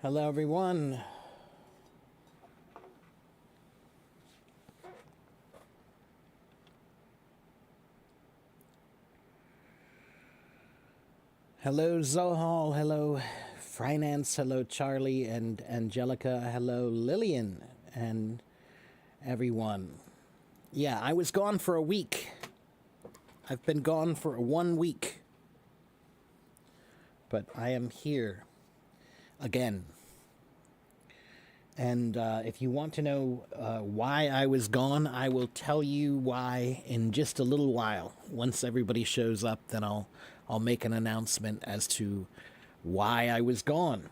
Hello, everyone. Hello, Zohal. Hello, Finance. Hello, Charlie and Angelica. Hello, Lillian and everyone. Yeah, I was gone for a week. I've been gone for 1 week. But I am here again. And if you want to know why I was gone, I will tell you why in just a little while. Once everybody shows up, then I'll make an announcement as to why I was gone.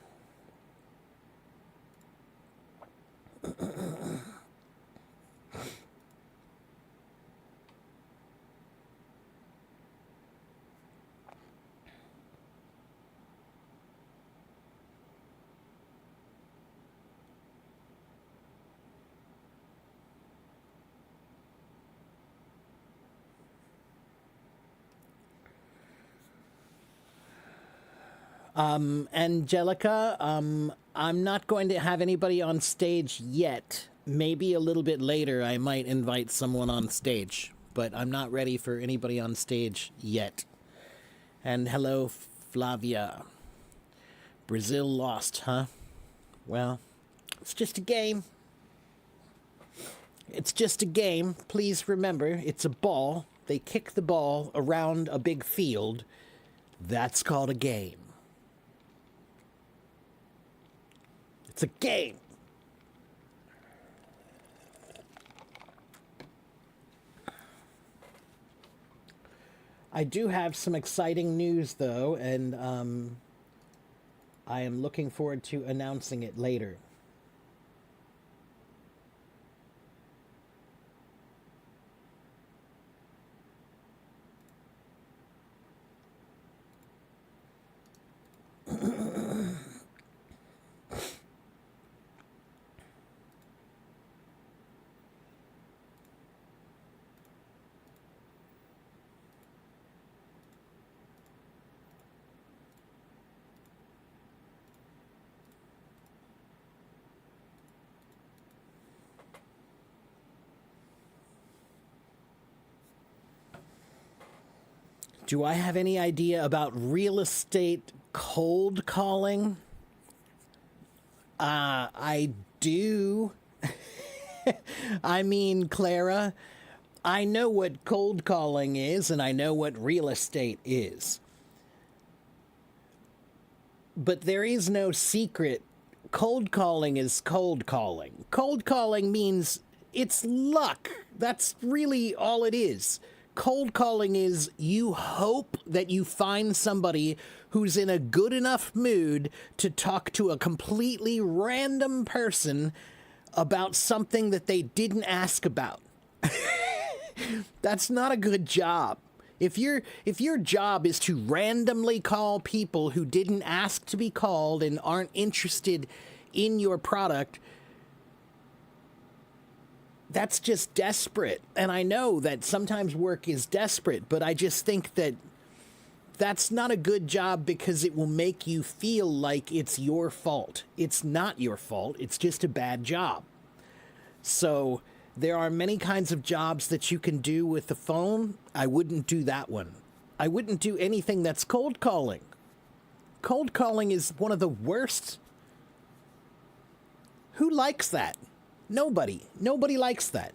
Angelica, I'm not going to have anybody on stage yet. Maybe a little bit later I might invite someone on stage, but I'm not ready for anybody on stage yet. And hello, Flavia. Brazil lost, huh? Well, it's just a game. It's just a game. Please remember, it's a ball. They kick the ball around a big field. That's called a game. It's a game. I do have some exciting news, though, and I am looking forward to announcing it later. Do I have any idea about real estate cold calling? I do. I mean, Clara, I know what cold calling is and I know what real estate is. But there is no secret. Cold calling is cold calling. Cold calling means it's luck. That's really all it is. Cold calling is you hope that you find somebody who's in a good enough mood to talk to a completely random person about something that they didn't ask about. That's not a good job. If your job is to randomly call people who didn't ask to be called and aren't interested in your product, that's just desperate. And I know that sometimes work is desperate, but I just think that that's not a good job because it will make you feel like it's your fault. It's not your fault. It's just a bad job. So there are many kinds of jobs that you can do with the phone. I wouldn't do that one. I wouldn't do anything that's cold calling. Cold calling is one of the worst. Who likes that? Nobody. Nobody likes that.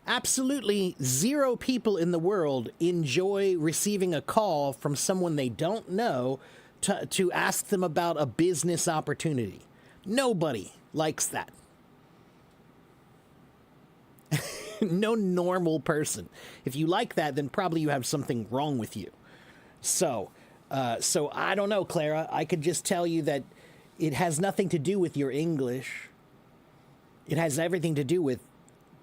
Absolutely zero people in the world enjoy receiving a call from someone they don't know to ask them about a business opportunity. Nobody likes that. No normal person. If you like that, then probably you have something wrong with you. So I don't know, Clara. I could just tell you that it has nothing to do with your English. It has everything to do with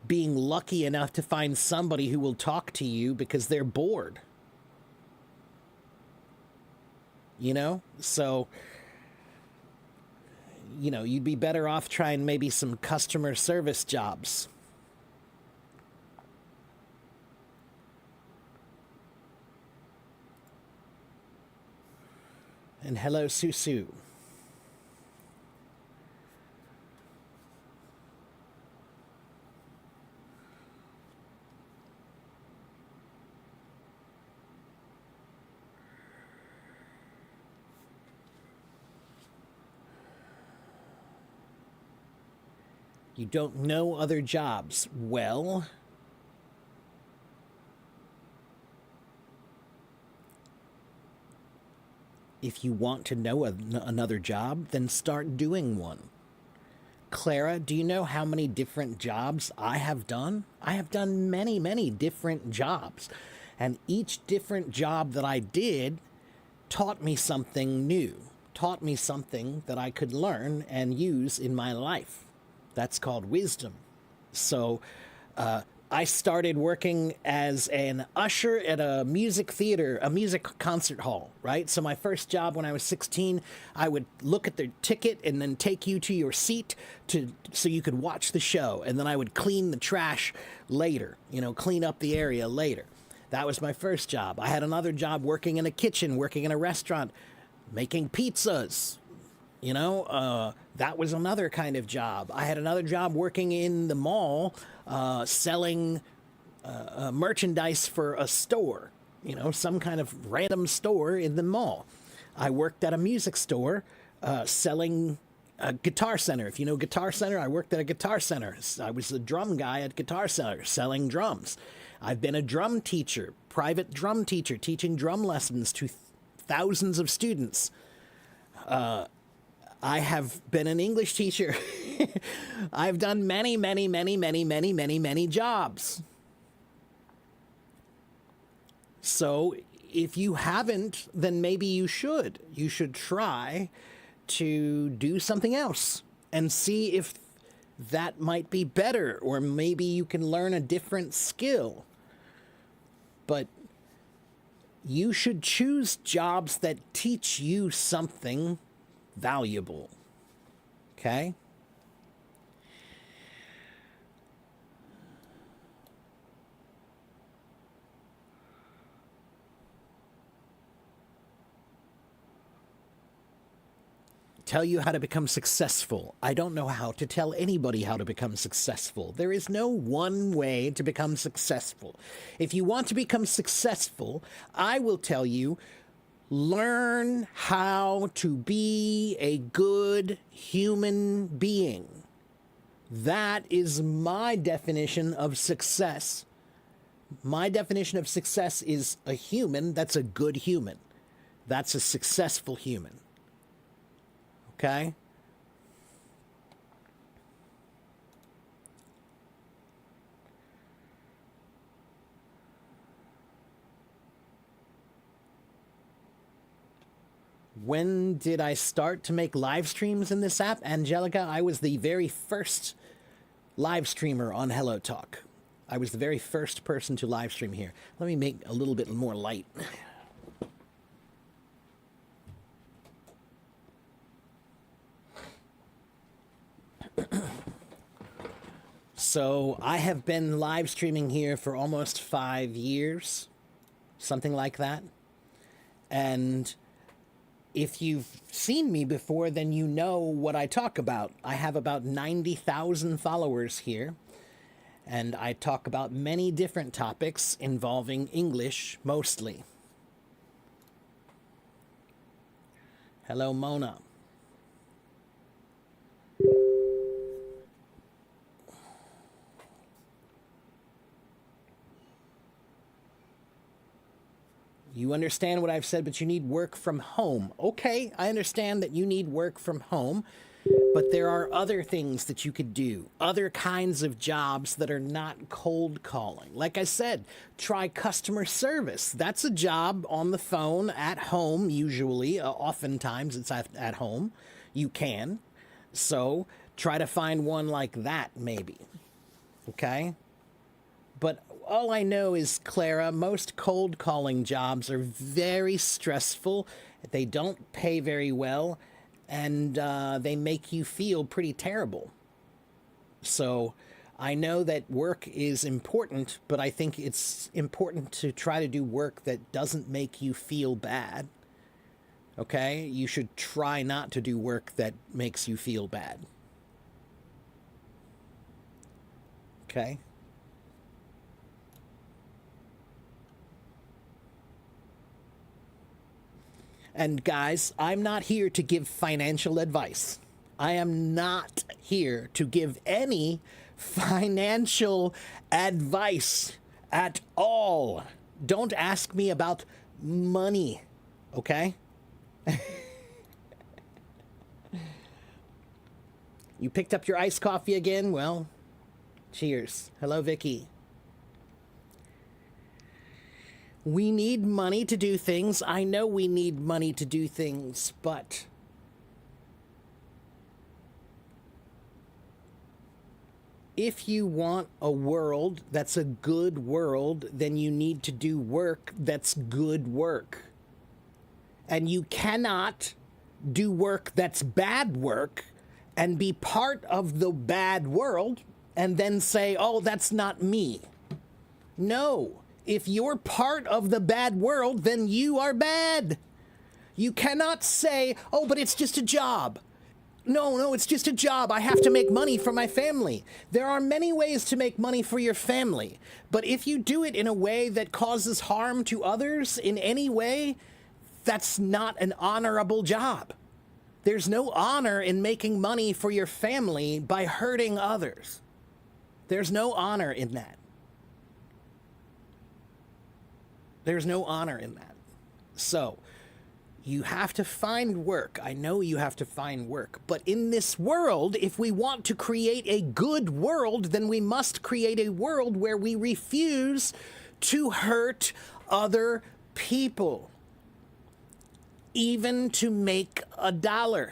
being lucky enough to find somebody who will talk to you because they're bored. You know? So, you'd be better off trying maybe some customer service jobs. And hello, Susu. You don't know other jobs. Well, if you want to know another job, then start doing one. Clara, do you know how many different jobs I have done? I have done many, many different jobs. And each different job that I did taught me something new, taught me something that I could learn and use in my life. That's called wisdom. So I started working as an usher at a music theater, a music concert hall, right? So my first job when I was 16, I would look at the ticket and then take you to your seat so you could watch the show. And then I would clean the trash later, clean up the area later. That was my first job. I had another job working in a kitchen, working in a restaurant, making pizzas. That was another kind of job. I had another job working in the mall, selling merchandise for a store, some kind of random store in the mall. I worked at a music store selling a Guitar Center. If you know Guitar Center, I worked at a Guitar Center. I was a drum guy at Guitar Center selling drums. I've been a drum teacher, private drum teacher, teaching drum lessons to thousands of students. I have been an English teacher. I've done many, many, many, many, many, many, many jobs. So if you haven't, then maybe you should. You should try to do something else and see if that might be better, or maybe you can learn a different skill. But you should choose jobs that teach you something valuable. Okay? Tell you how to become successful. I don't know how to tell anybody how to become successful. There is no one way to become successful. If you want to become successful, I will tell you, learn how to be a good human being. That is my definition of success. My definition of success is a human that's a good human. That's a successful human. Okay? When did I start to make live streams in this app? Angelica, I was the very first live streamer on Hello Talk. I was the very first person to live stream here. Let me make a little bit more light. So I have been live streaming here for almost 5 years, something like that. And if you've seen me before, then you know what I talk about. I have about 90,000 followers here, and I talk about many different topics involving English mostly. Hello, Mona. You understand what I've said, but you need work from home. Okay, I understand that you need work from home, but there are other things that you could do, other kinds of jobs that are not cold calling. Like I said, try customer service. That's a job on the phone at home, usually. Oftentimes it's at home. You can. So try to find one like that, maybe. Okay? But all I know is, Clara, most cold calling jobs are very stressful. They don't pay very well, and they make you feel pretty terrible. So I know that work is important, but I think it's important to try to do work that doesn't make you feel bad. Okay? You should try not to do work that makes you feel bad. Okay? And guys, I'm not here to give financial advice. I am not here to give any financial advice at all. Don't ask me about money, okay? You picked up your iced coffee again? Well, cheers. Hello, Vicky. We need money to do things. I know we need money to do things, but if you want a world that's a good world, then you need to do work that's good work. And you cannot do work that's bad work and be part of the bad world and then say, oh, that's not me. No. If you're part of the bad world, then you are bad. You cannot say, oh, but it's just a job. No, it's just a job. I have to make money for my family. There are many ways to make money for your family. But if you do it in a way that causes harm to others in any way, that's not an honorable job. There's no honor in making money for your family by hurting others. There's no honor in that. There's no honor in that. So, you have to find work. I know you have to find work. But in this world, if we want to create a good world, then we must create a world where we refuse to hurt other people. Even to make $1.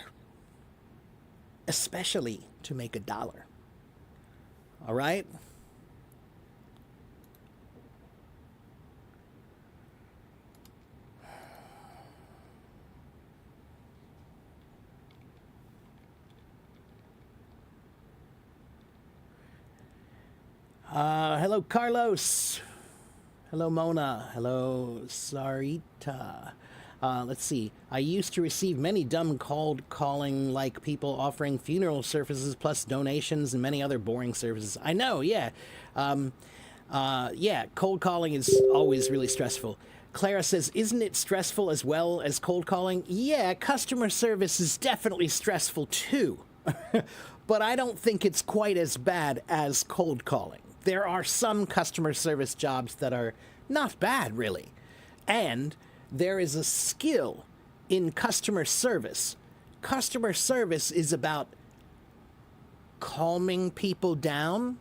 Especially to make $1. All right? Hello, Carlos. Hello, Mona. Hello, Sarita. Let's see. I used to receive many dumb cold calling like people offering funeral services plus donations and many other boring services. I know, yeah. Yeah, cold calling is always really stressful. Clara says, isn't it stressful as well as cold calling? Yeah, customer service is definitely stressful too. But I don't think it's quite as bad as cold calling. There are some customer service jobs that are not bad, really. And there is a skill in customer service. Customer service is about calming people down,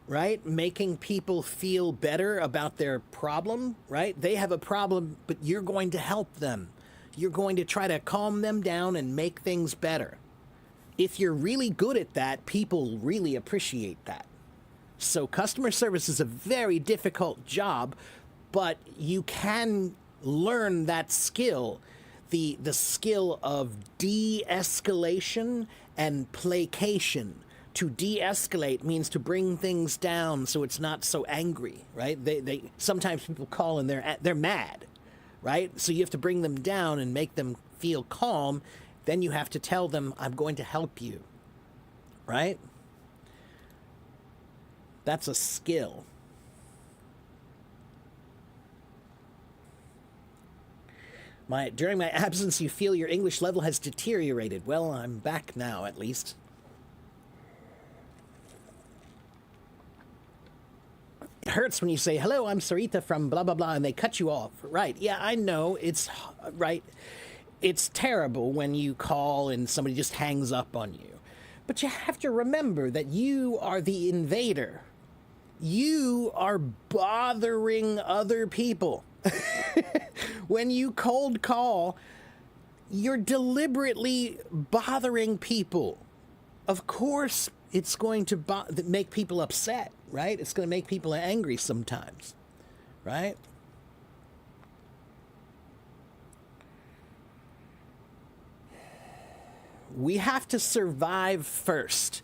right? Making people feel better about their problem, right? They have a problem, but you're going to help them. You're going to try to calm them down and make things better. If you're really good at that, people really appreciate that. So customer service is a very difficult job, but you can learn that skill, the skill of de-escalation and placation. To de-escalate means to bring things down so it's not so angry, right? They sometimes people call and they're mad, right? So you have to bring them down and make them feel calm. Then you have to tell them, I'm going to help you, right? That's a skill. During my absence, you feel your English level has deteriorated. Well, I'm back now, at least. It hurts when you say, hello, I'm Sarita from blah, blah, blah, and they cut you off. Right, yeah, I know, it's right. It's terrible when you call and somebody just hangs up on you. But you have to remember that you are the invader. You are bothering other people. When you cold call, you're deliberately bothering people. Of course, it's going to make people upset, right? It's going to make people angry sometimes, right? We have to survive first.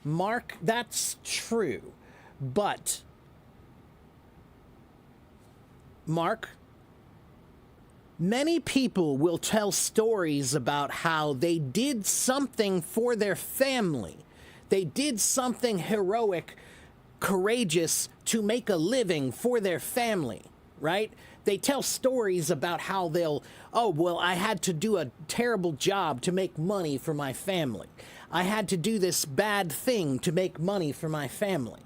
Mark, that's true. But, Mark, many people will tell stories about how they did something for their family. They did something heroic, courageous to make a living for their family, right? They tell stories about how I had to do a terrible job to make money for my family. I had to do this bad thing to make money for my family.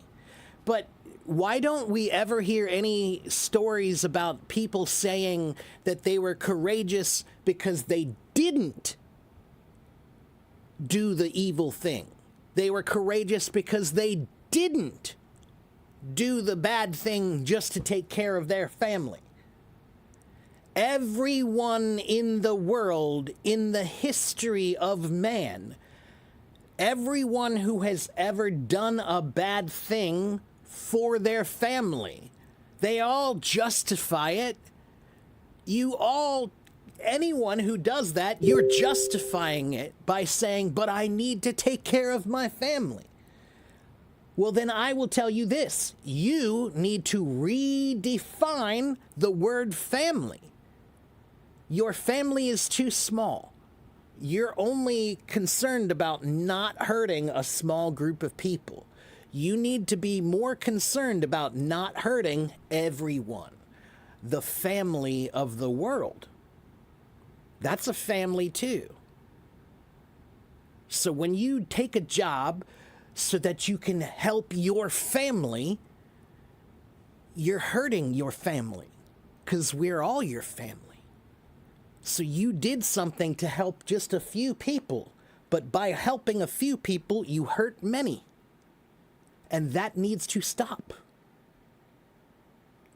But why don't we ever hear any stories about people saying that they were courageous because they didn't do the evil thing? They were courageous because they didn't do the bad thing just to take care of their family. Everyone in the world, in the history of man, everyone who has ever done a bad thing for their family, they all justify it. Anyone who does that, you're justifying it by saying, but I need to take care of my family. Well, then I will tell you this. You need to redefine the word family. Your family is too small. You're only concerned about not hurting a small group of people. You need to be more concerned about not hurting everyone, the family of the world. That's a family too. So when you take a job so that you can help your family, you're hurting your family because we're all your family. So you did something to help just a few people, but by helping a few people, you hurt many. And that needs to stop.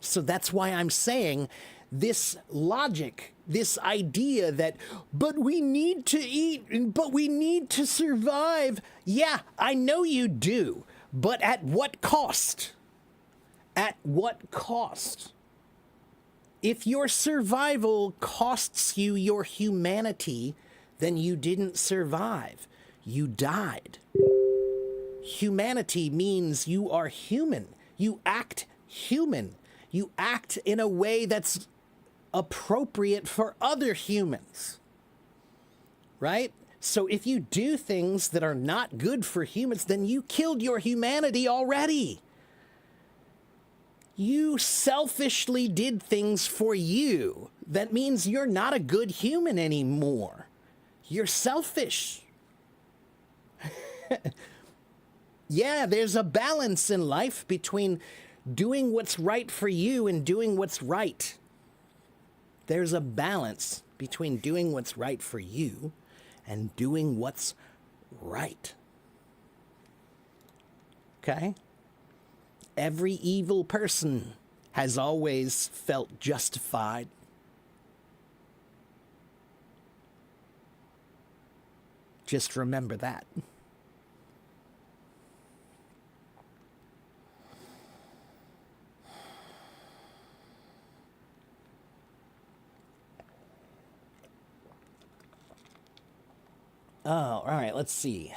So that's why I'm saying this logic, this idea that, but we need to eat, but we need to survive. Yeah, I know you do, but at what cost? At what cost? If your survival costs you your humanity, then you didn't survive. You died. Humanity means you are human. You act human. You act in a way that's appropriate for other humans. Right? So if you do things that are not good for humans, then you killed your humanity already. You selfishly did things for you. That means you're not a good human anymore. You're selfish. Yeah, there's a balance in life between doing what's right for you and doing what's right. There's a balance between doing what's right for you and doing what's right. Okay? Every evil person has always felt justified. Just remember that. Oh, all right, let's see.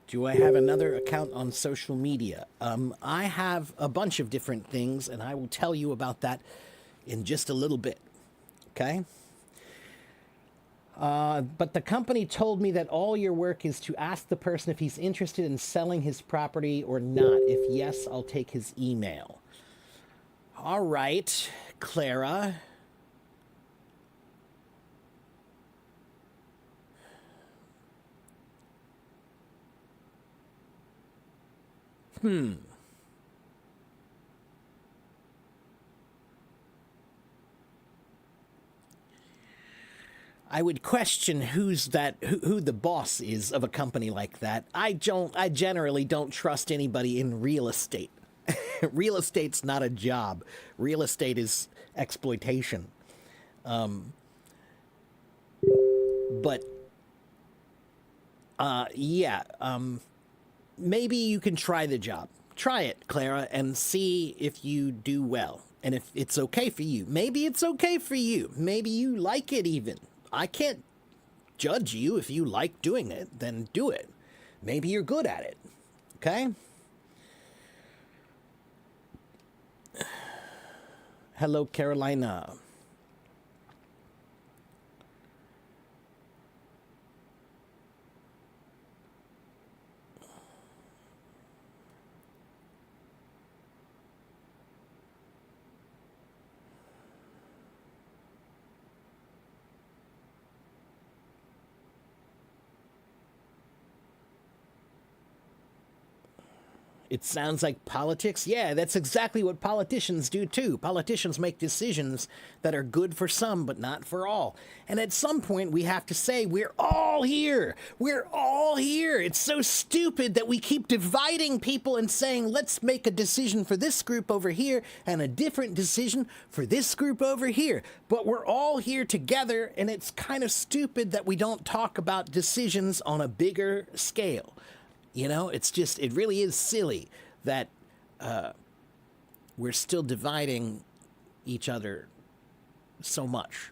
Do I have another account on social media? I have a bunch of different things, and I will tell you about that in just a little bit. Okay? But the company told me that all your work is to ask the person if he's interested in selling his property or not. If yes, I'll take his email. All right, Clara. I would question who the boss is of a company like that. I generally don't trust anybody in real estate. Real estate's not a job. Real estate is exploitation. But yeah, maybe you can try the job. Try it, Clara, and see if you do well. And if it's okay for you. Maybe it's okay for you. Maybe you like it even. I can't judge you. If you like doing it, then do it. Maybe you're good at it. Okay? Hello, Carolina. It sounds like politics. Yeah, that's exactly what politicians do too. Politicians make decisions that are good for some, but not for all. And at some point, we have to say, we're all here. We're all here. It's so stupid that we keep dividing people and saying, let's make a decision for this group over here and a different decision for this group over here. But we're all here together, and it's kind of stupid that we don't talk about decisions on a bigger scale. You know, it's just, it really is silly that we're still dividing each other so much.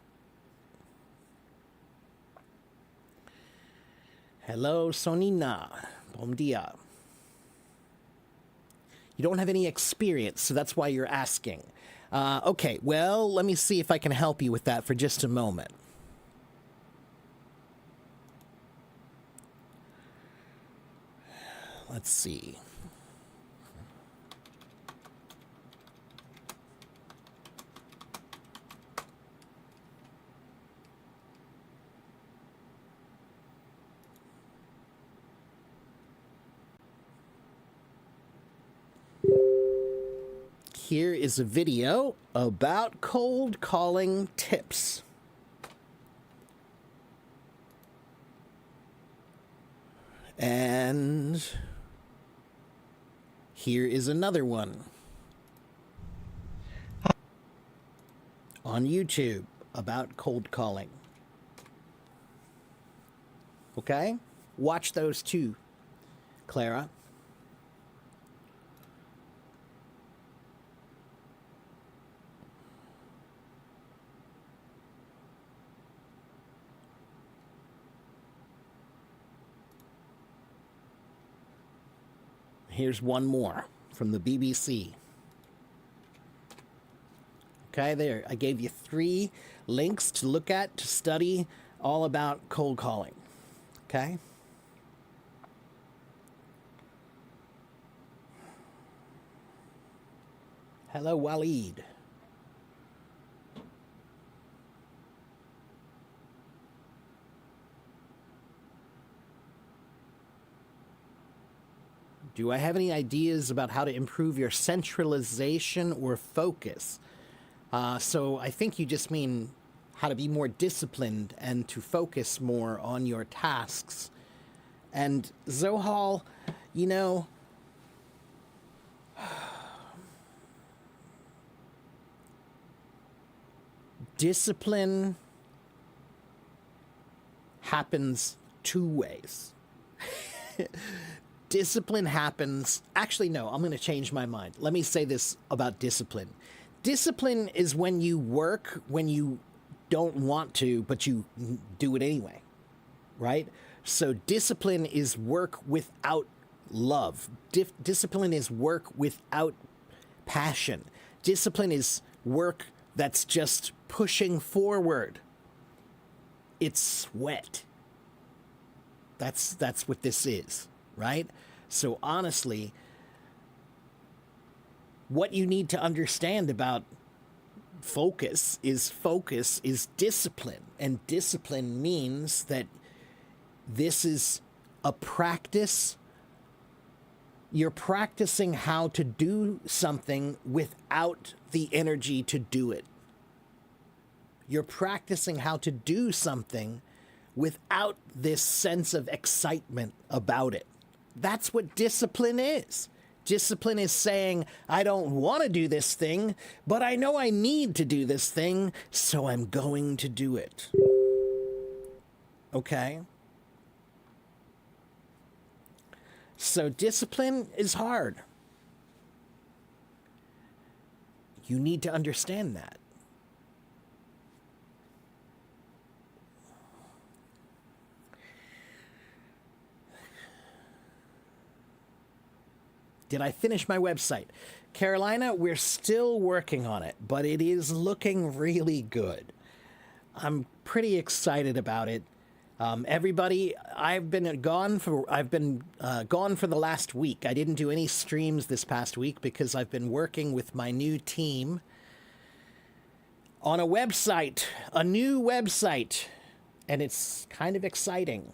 Hello, Sonina. Bom dia. You don't have any experience, so that's why you're asking. Okay, well, let me see if I can help you with that for just a moment. Let's see. Here is a video about cold calling tips. And here is another one on YouTube about cold calling. Okay? Watch those two, Clara. Here's one more from the BBC. Okay, there. I gave you 3 links to look at, to study all about cold calling. Okay? Hello, Waleed. Do I have any ideas about how to improve your centralization or focus? So I think you just mean how to be more disciplined and to focus more on your tasks. And Zohal, you know, discipline happens 2 ways. Discipline happens... Actually, no, I'm going to change my mind. Let me say this about discipline. Discipline is when you work when you don't want to, but you do it anyway, right? So discipline is work without love. Discipline is work without passion. Discipline is work that's just pushing forward. It's sweat. That's what this is, right? So honestly, what you need to understand about focus is discipline. And discipline means that this is a practice. You're practicing how to do something without the energy to do it. You're practicing how to do something without this sense of excitement about it. That's what discipline is. Discipline is saying, I don't want to do this thing, but I know I need to do this thing, so I'm going to do it. Okay? So discipline is hard. You need to understand that. Did I finish my website? Carolina, we're still working on it, but it is looking really good. I'm pretty excited about it. Everybody, I've been gone for the last week. I didn't do any streams this past week because I've been working with my new team on a website, a new website, and it's kind of exciting.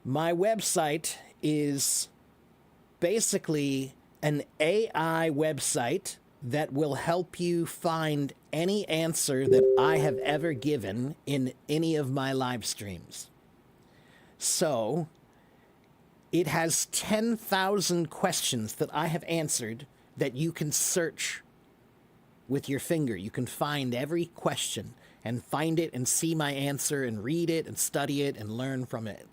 My website is basically an AI website that will help you find any answer that I have ever given in any of my live streams. So it has 10,000 questions that I have answered that you can search with your finger. You can find every question and find it and see my answer and read it and study it and learn from it.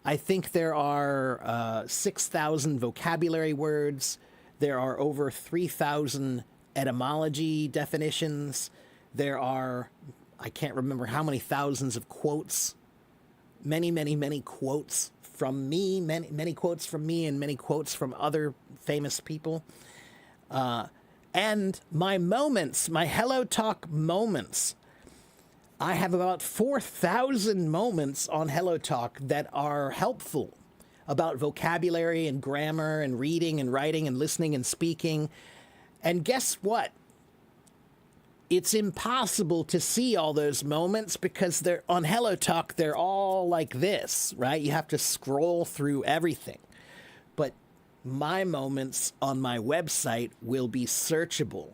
I think there are 6,000 vocabulary words. There are over 3,000 etymology definitions. There are, I can't remember how many thousands of quotes. Many, many, many quotes from me, many quotes from me and many quotes from other famous people. And my moments, my Hello Talk moments. I have about 4,000 moments on Hello Talk that are helpful about vocabulary and grammar and reading and writing and listening and speaking. And guess what? It's impossible to see all those moments because they're on Hello Talk, they're all like this, right? You have to scroll through everything. But my moments on my website will be searchable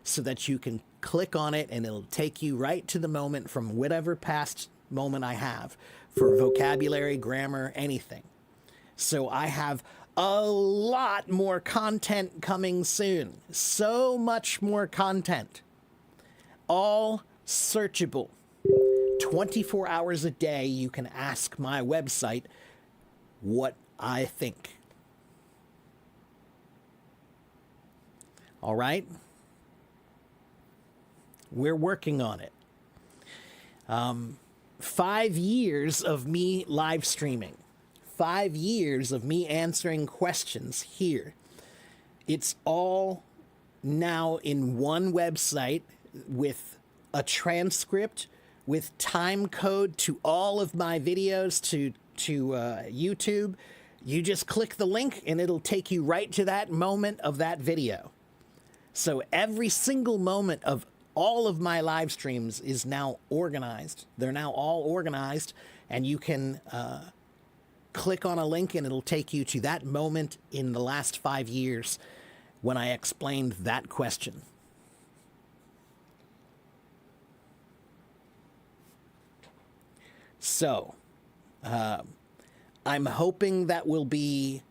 so that you can click on it and it'll take you right to the moment from whatever past moment I have for vocabulary, grammar, anything. So I have a lot more content coming soon. So much more content. All searchable. 24 hours a day, you can ask my website what I think. All right? We're working on it. 5 years of me live streaming. 5 years of me answering questions here. It's all now in one website with a transcript, with time code to all of my videos to YouTube. You just click the link and it'll take you right to that moment of that video. So every single moment of all of my live streams is now organized. They're now all organized, and you can click on a link and it'll take you to that moment in the last 5 years when I explained that question. So, I'm hoping that will be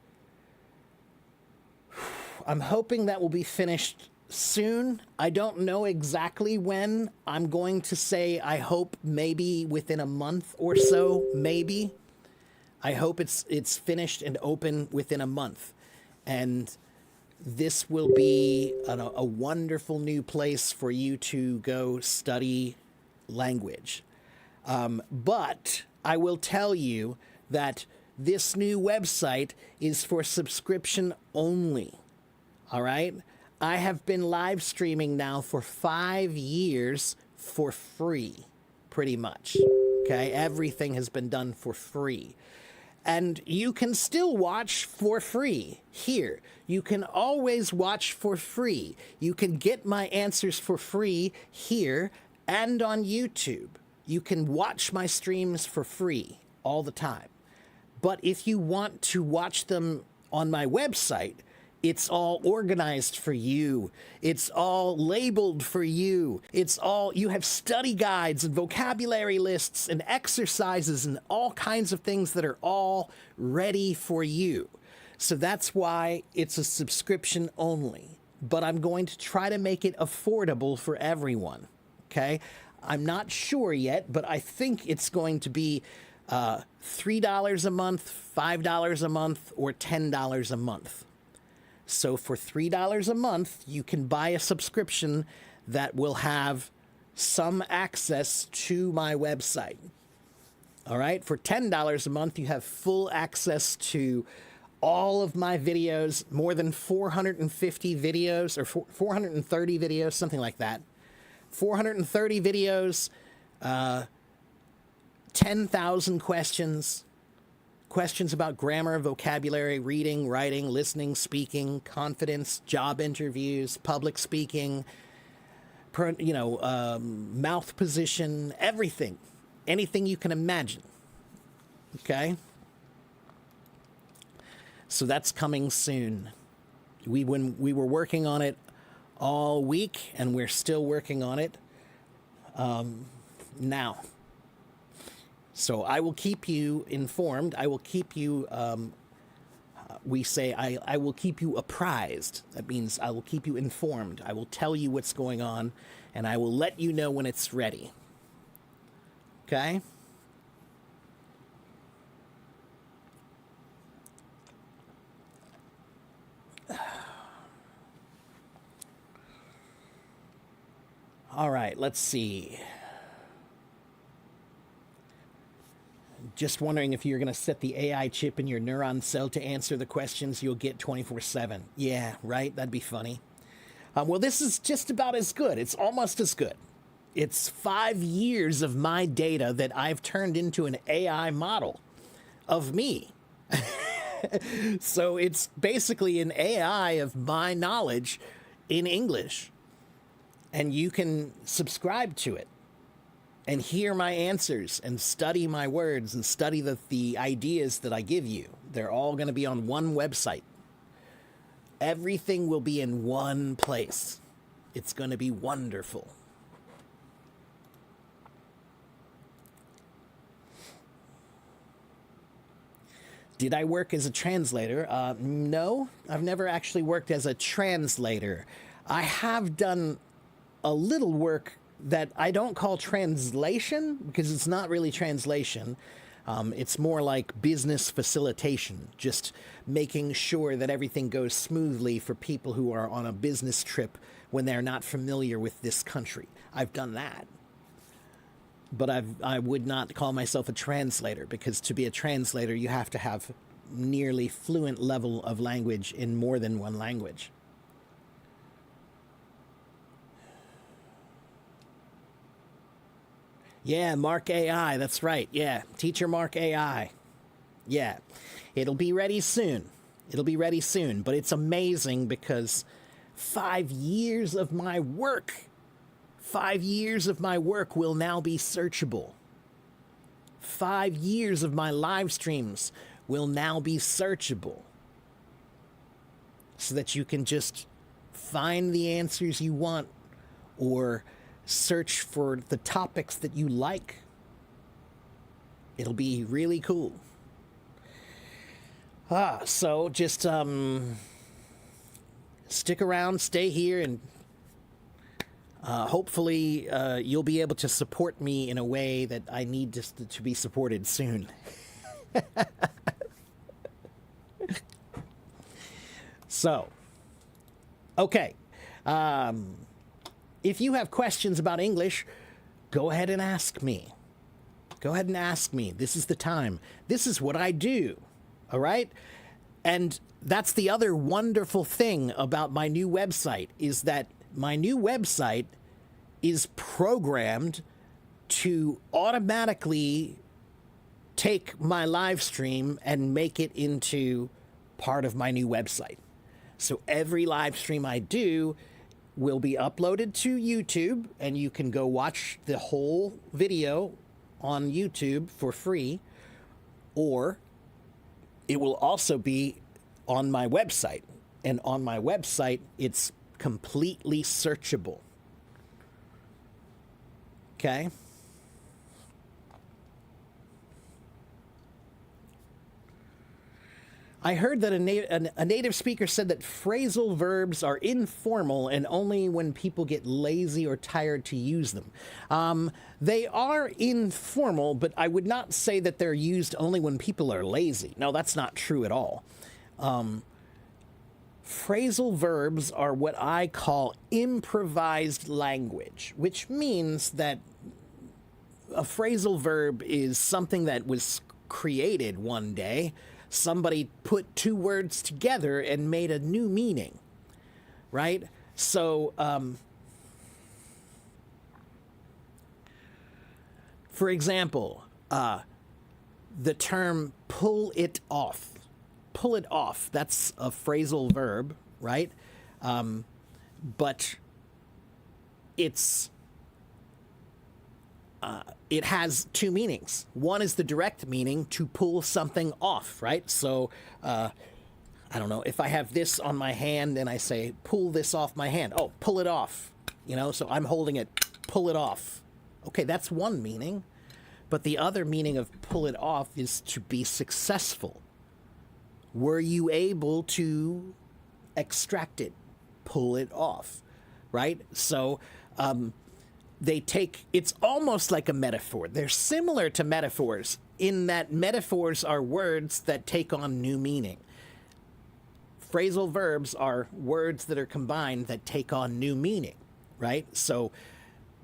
finished soon. I don't know exactly when. I'm going to say I hope maybe within a month or so, maybe. I hope it's finished and open within a month. And this will be a wonderful new place for you to go study language. But I will tell you that this new website is for subscription only. All right? I have been live streaming now for 5 years for free, pretty much. Okay? Everything has been done for free. And you can still watch for free here. You can always watch for free. You can get my answers for free here and on YouTube. You can watch my streams for free all the time. But if you want to watch them on my website, it's all organized for you. It's all labeled for you. You have study guides and vocabulary lists and exercises and all kinds of things that are all ready for you. So that's why it's a subscription only. But I'm going to try to make it affordable for everyone. Okay? I'm not sure yet, but I think it's going to be $3 a month, $5 a month, or $10 a month. So for $3 a month, you can buy a subscription that will have some access to my website. All right? For $10 a month, you have full access to all of my videos, more than 450 videos, or 430 videos, something like that. 430 videos, 10,000 questions about grammar, vocabulary, reading, writing, listening, speaking, confidence, job interviews, public speaking, mouth position, everything, anything you can imagine. Okay? So that's coming soon. When we were working on it all week, and we're still working on it now. So I will keep you informed. I will keep you, I will keep you apprised. That means I will keep you informed. I will tell you what's going on, and I will let you know when it's ready. Okay? All right, let's see. Just wondering if you're going to set the AI chip in your neuron cell to answer the questions you'll get 24/7. Yeah, right? That'd be funny. Well, this is just about as good. It's almost as good. It's 5 years of my data that I've turned into an AI model of me. So it's basically an AI of my knowledge in English. And you can subscribe to it and hear my answers and study my words and study the ideas that I give you. They're all going to be on one website. Everything will be in one place. It's going to be wonderful. Did I work as a translator? No, I've never actually worked as a translator. I have done a little work that I don't call translation, because it's not really translation. It's more like business facilitation, just making sure that everything goes smoothly for people who are on a business trip when they're not familiar with this country. I've done that. But I would not call myself a translator, because to be a translator, you have to have nearly fluent level of language in more than one language. Yeah, Mark AI, that's right. Yeah, Teacher Mark AI. Yeah, it'll be ready soon. It'll be ready soon, but it's amazing because 5 years of my work, 5 years of my work will now be searchable. 5 years of my live streams will now be searchable, so that you can just find the answers you want or search for the topics that you like. It'll be really cool. So just stick around, stay here, and hopefully you'll be able to support me in a way that I need to be supported soon. So, okay. If you have questions about English, go ahead and ask me. Go ahead and ask me. This is the time. This is what I do. All right? And that's the other wonderful thing about my new website, is that my new website is programmed to automatically take my live stream and make it into part of my new website. So every live stream I do will be uploaded to YouTube, and you can go watch the whole video on YouTube for free, or it will also be on my website. And on my website, it's completely searchable. Okay? I heard that a native speaker said that phrasal verbs are informal and only when people get lazy or tired to use them. They are informal, but I would not say that they're used only when people are lazy. No, that's not true at all. Phrasal verbs are what I call improvised language, which means that a phrasal verb is something that was created one day. Somebody put two words together and made a new meaning, right? So, for example, the term pull it off, that's a phrasal verb, right? But it has two meanings. One is the direct meaning, to pull something off, right? So I don't know, if I have this on my hand and I say, pull this off my hand. Oh, pull it off. You know, so I'm holding it, pull it off. Okay, that's one meaning. But the other meaning of pull it off is to be successful. Were you able to extract it, pull it off, right? So they take, it's almost like a metaphor. They're similar to metaphors in that metaphors are words that take on new meaning. Phrasal verbs are words that are combined that take on new meaning, right? So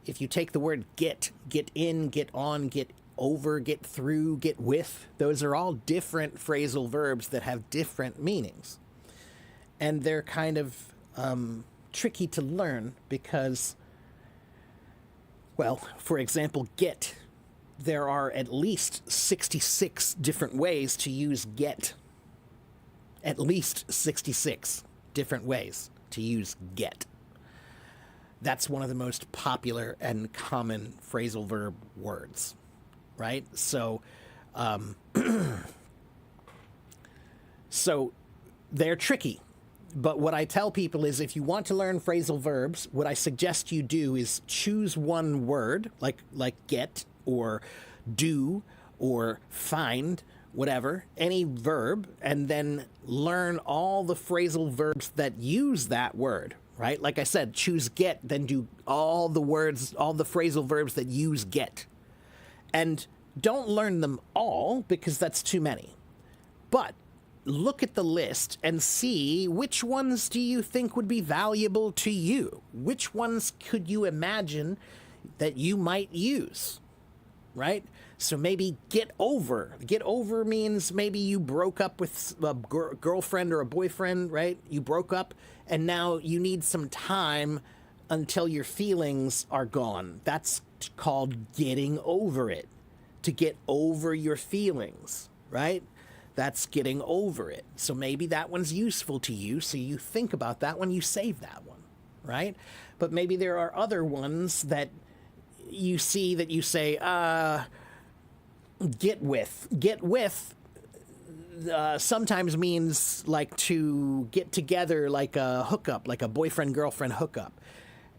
if you take the word get in, get on, get over, get through, get with, those are all different phrasal verbs that have different meanings. And they're kind of tricky to learn because, well, for example, get. There are at least 66 different ways to use get. At least 66 different ways to use get. That's one of the most popular and common phrasal verb words, right? So, so they're tricky. But what I tell people is if you want to learn phrasal verbs, what I suggest you do is choose one word, like get or do or find, whatever, any verb, and then learn all the phrasal verbs that use that word, right? Like I said, choose get, then do all the words, all the phrasal verbs that use get. And don't learn them all because that's too many. But look at the list and see which ones do you think would be valuable to you? Which ones could you imagine that you might use, right? So maybe get over. Get over means maybe you broke up with a girlfriend or a boyfriend, right? You broke up and now you need some time until your feelings are gone. That's called getting over it. To get over your feelings, right? That's getting over it. So maybe that one's useful to you. So you think about that one, you save that one, right? But maybe there are other ones that you see that you say, get with. Get with sometimes means like to get together, like a hookup, like a boyfriend-girlfriend hookup.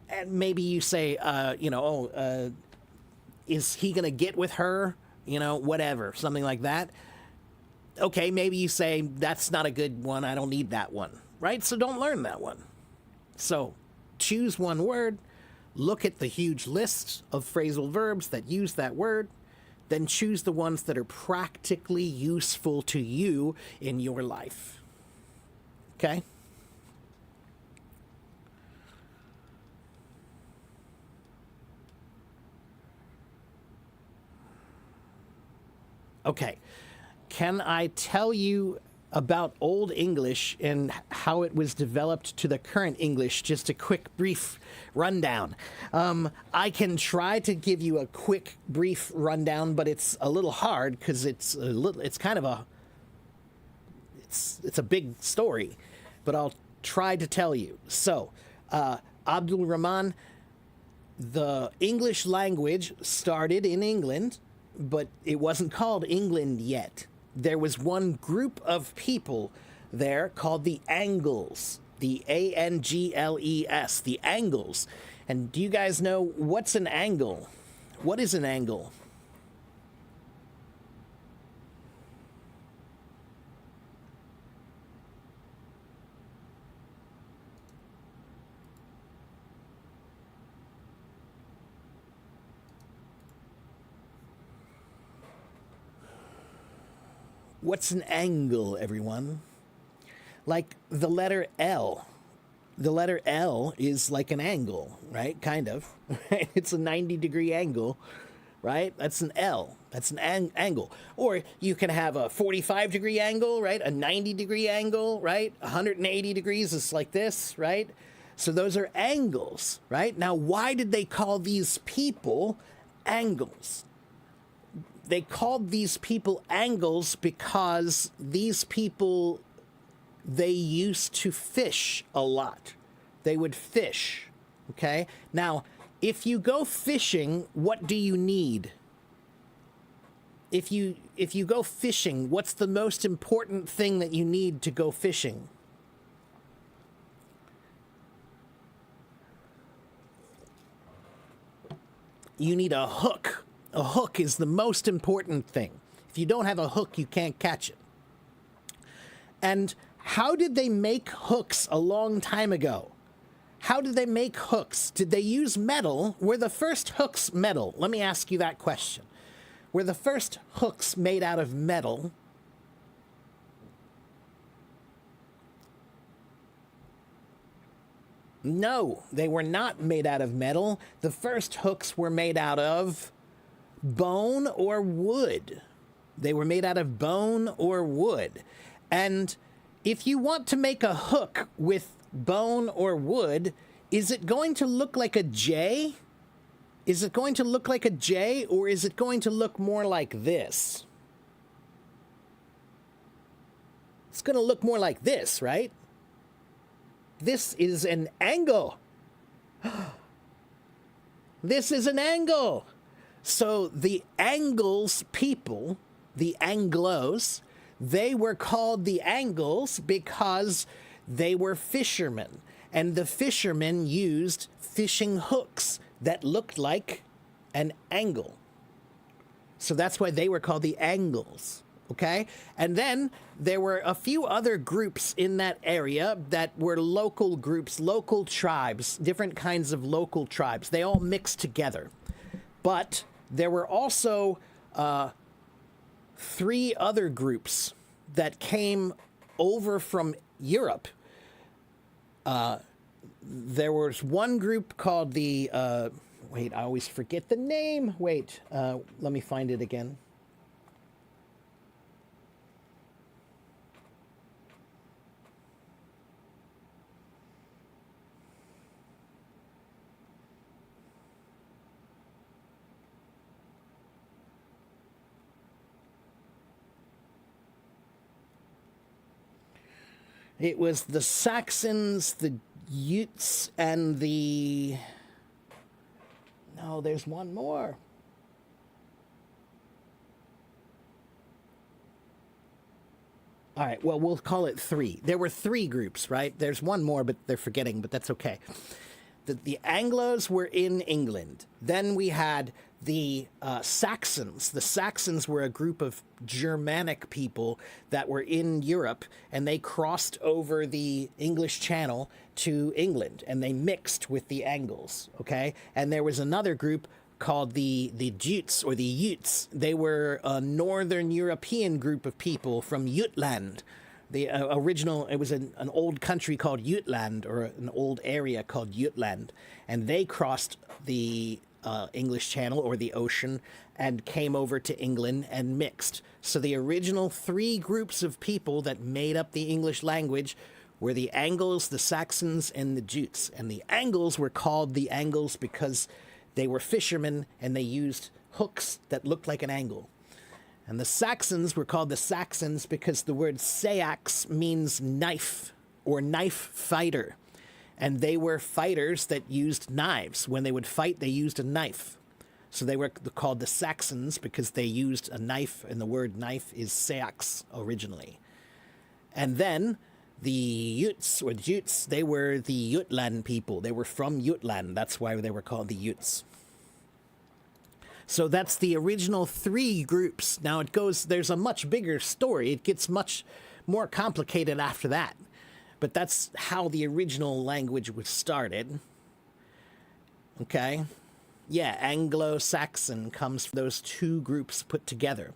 And maybe you say, is he going to get with her? You know, whatever, something like that. Okay, maybe you say, that's not a good one. I don't need that one, right? So don't learn that one. So choose one word, look at the huge list of phrasal verbs that use that word, then choose the ones that are practically useful to you in your life. Okay? Okay. Can I tell you about Old English and how it was developed to the current English? Just a quick, brief rundown. I can try to give you a quick, brief rundown, but it's a little hard because it's a big story. But I'll try to tell you. So, Abdul Rahman, the English language started in England, but it wasn't called England yet. There was one group of people there called the Angles, the Angles, the Angles. And do you guys know what's an angle? What is an angle? What's an angle, everyone? Like the letter L. The letter L is like an angle, right? Kind of. It's a 90-degree angle, right? That's an L. That's an angle. Or you can have a 45-degree angle, right? A 90-degree angle, right? 180 degrees is like this, right? So those are angles, right? Now, why did they call these people angles? They called these people angles because these people, they used to fish a lot. They would fish, okay? Now, if you go fishing, what do you need? if you go fishing, what's the most important thing that you need to go fishing? You need a hook. A hook is the most important thing. If you don't have a hook, you can't catch it. And how did they make hooks a long time ago? How did they make hooks? Did they use metal? Were the first hooks metal? Let me ask you that question. Were the first hooks made out of metal? No, they were not made out of metal. The first hooks were made out of bone or wood. They were made out of bone or wood. And if you want to make a hook with bone or wood, is it going to look like a J? Is it going to look like a J, or is it going to look more like this? It's going to look more like this, right? This is an angle. This is an angle. So the Angles people, the Anglos, they were called the Angles because they were fishermen. And the fishermen used fishing hooks that looked like an angle. So that's why they were called the Angles. Okay? And then there were a few other groups in that area that were local groups, local tribes, different kinds of local tribes. They all mixed together. But there were also 3 other groups that came over from Europe. There was one group called the... wait, I always forget the name. Wait, let me find it again. It was the Saxons, the Utes, and the... No, there's one more. All right, well, we'll call it 3. There were 3 groups, right? There's one more, but they're forgetting, but that's okay. The Anglos were in England. Then we had the Saxons. The Saxons were a group of Germanic people that were in Europe, and they crossed over the English Channel to England, and they mixed with the Angles, okay? And there was another group called the Jutes or the Utes. They were a northern European group of people from Jutland. The original, it was an old country called Jutland, or an old area called Jutland, and they crossed the English Channel or the ocean and came over to England and mixed. So the original 3 groups of people that made up the English language were the Angles, the Saxons, and the Jutes. And the Angles were called the Angles because they were fishermen and they used hooks that looked like an angle. And the Saxons were called the Saxons because the word seax means knife or knife fighter. And they were fighters that used knives. When they would fight, they used a knife. So they were called the Saxons because they used a knife, and the word knife is seax originally. And then the Utes or Jutes, they were the Jutland people. They were from Jutland. That's why they were called the Utes. So that's the original 3 groups. Now it goes, there's a much bigger story. It gets much more complicated after that. But that's how the original language was started. Okay? Yeah, Anglo-Saxon comes from those 2 groups put together.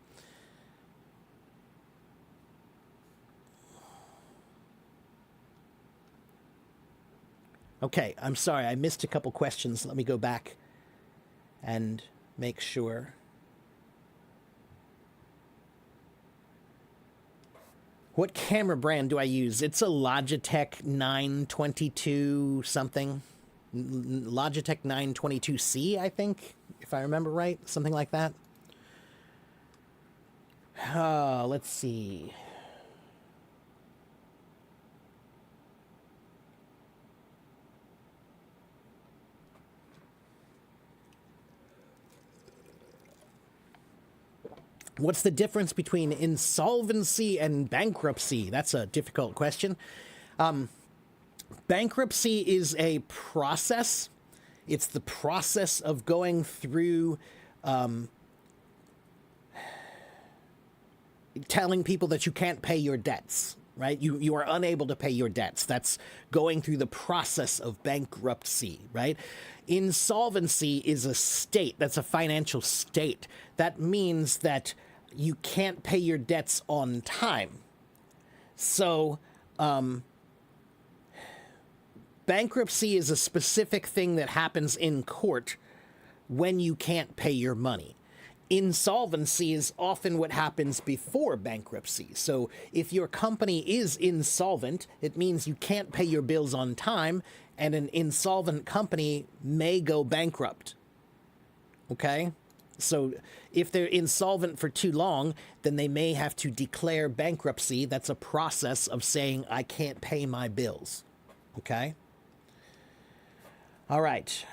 Okay, I'm sorry, I missed a couple questions. Let me go back and make sure. What camera brand do I use? It's a Logitech 922 something. Logitech 922C, I think, if I remember right. Something like that. Let's see. What's the difference between insolvency and bankruptcy? That's a difficult question. Bankruptcy is a process. It's the process of going through telling people that you can't pay your debts, right? You are unable to pay your debts. That's going through the process of bankruptcy, right? Insolvency is a state. That's a financial state. That means that you can't pay your debts on time. So, bankruptcy is a specific thing that happens in court when you can't pay your money. Insolvency is often what happens before bankruptcy. So if your company is insolvent, it means you can't pay your bills on time, and an insolvent company may go bankrupt. Okay? So if they're insolvent for too long, then they may have to declare bankruptcy. That's a process of saying, I can't pay my bills. Okay? All right.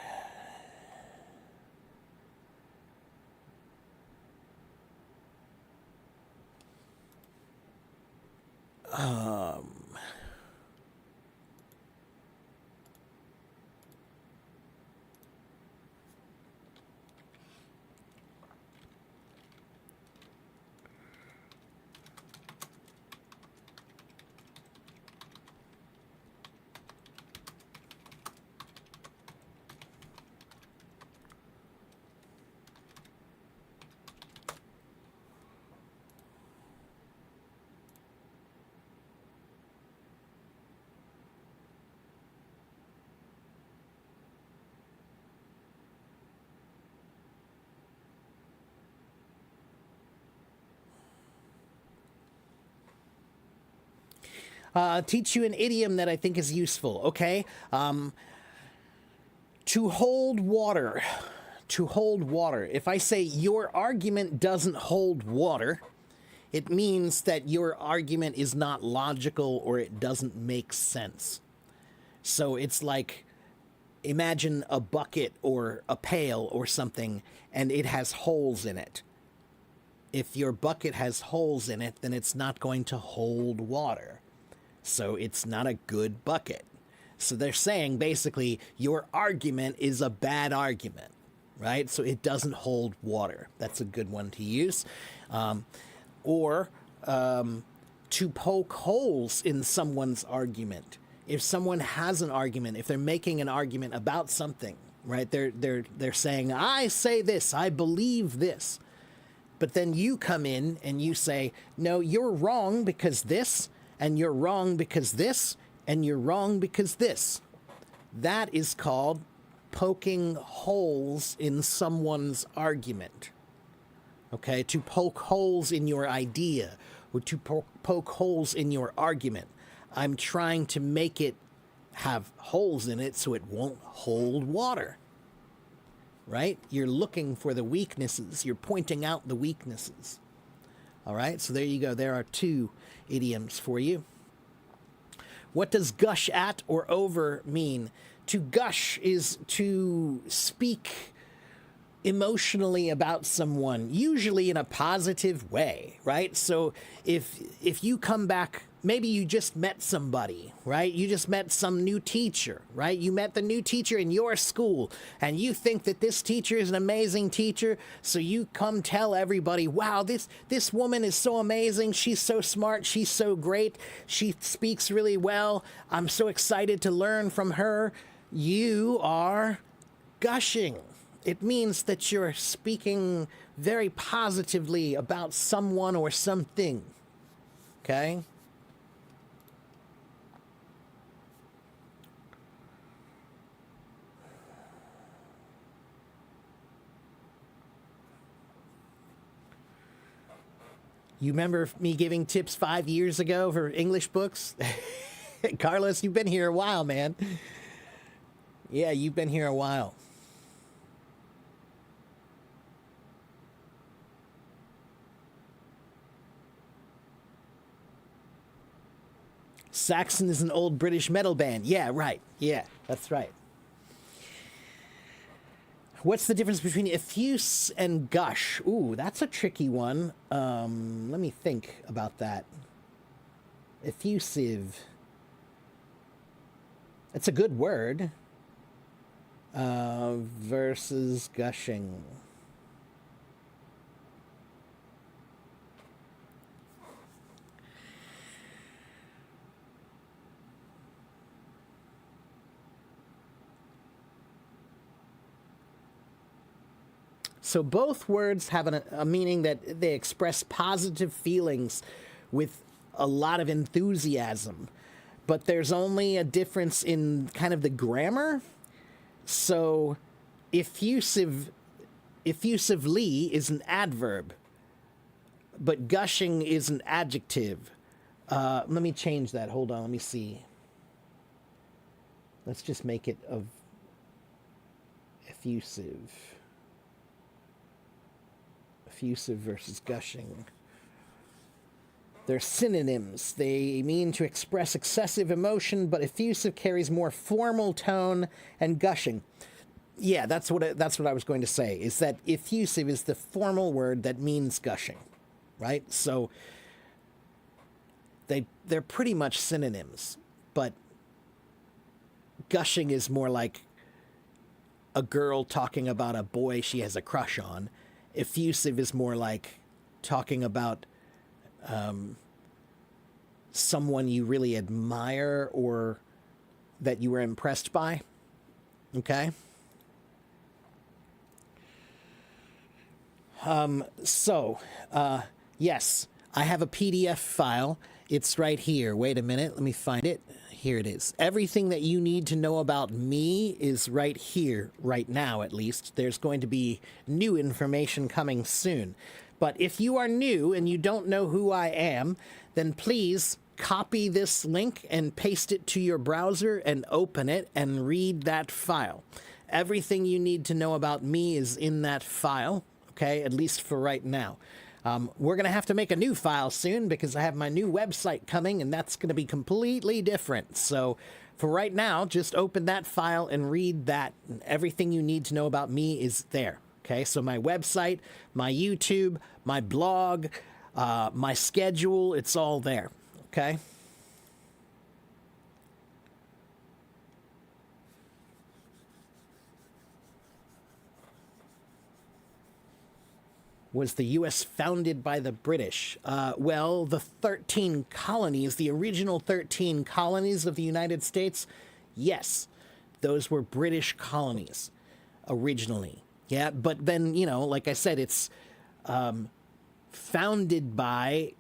Teach you an idiom that I think is useful, okay? To hold water. To hold water. If I say your argument doesn't hold water, it means that your argument is not logical or it doesn't make sense. So it's like, imagine a bucket or a pail or something, and it has holes in it. If your bucket has holes in it, then it's not going to hold water. So it's not a good bucket. So they're saying basically your argument is a bad argument, right? So it doesn't hold water. That's a good one to use. Or to poke holes in someone's argument. If someone has an argument, if they're making an argument about something, right? They're saying, I say this, I believe this. But then you come in and you say, no, you're wrong because this, and you're wrong because this, and you're wrong because this. That is called poking holes in someone's argument. Okay, to poke holes in your idea, or to poke holes in your argument. I'm trying to make it have holes in it so it won't hold water. Right? You're looking for the weaknesses. You're pointing out the weaknesses. All right, so there you go. There are 2 idioms for you. What does gush at or over mean? To gush is to speak emotionally about someone, usually in a positive way, right? So if you come back, maybe you just met somebody, right? You just met some new teacher, right? You met the new teacher in your school, and you think that this teacher is an amazing teacher, so you come tell everybody, wow, this woman is so amazing, she's so smart, she's so great, she speaks really well, I'm so excited to learn from her. You are gushing. It means that you're speaking very positively about someone or something. Okay? You remember me giving tips 5 years ago for English books? Carlos, you've been here a while, man. Yeah, you've been here a while. Saxon is an old British metal band. Yeah, right. Yeah, that's right. What's the difference between effuse and gush? Ooh, that's a tricky one. Let me think about that. Effusive. It's a good word. Versus gushing. So both words have a meaning that they express positive feelings with a lot of enthusiasm, but there's only a difference in kind of the grammar. So effusively is an adverb, but gushing is an adjective. Let me change that. Hold on, let me see. Let's just make it of effusive. Effusive versus gushing. They're synonyms. They mean to express excessive emotion, but effusive carries more formal tone, and gushing. Yeah, that's what I was going to say, is that effusive is the formal word that means gushing, right? So they're pretty much synonyms, but gushing is more like a girl talking about a boy she has a crush on. Effusive is more like talking about someone you really admire or that you were impressed by. Okay? Yes, I have a PDF file. It's right here. Wait a minute. Let me find it. Here it is. Everything that you need to know about me is right here, right now at least. There's going to be new information coming soon. But if you are new and you don't know who I am, then please copy this link and paste it to your browser and open it and read that file. Everything you need to know about me is in that file, okay, at least for right now. We're going to have to make a new file soon because I have my new website coming, and that's going to be completely different. So for right now, just open that file and read that. Everything you need to know about me is there. Okay, so my website, my YouTube, my blog, my schedule, it's all there. Okay? Was the U.S. founded by the British? Well, the 13 colonies, the original 13 colonies of the United States, yes, those were British colonies originally. Yeah, but then, you know, like I said, it's founded by,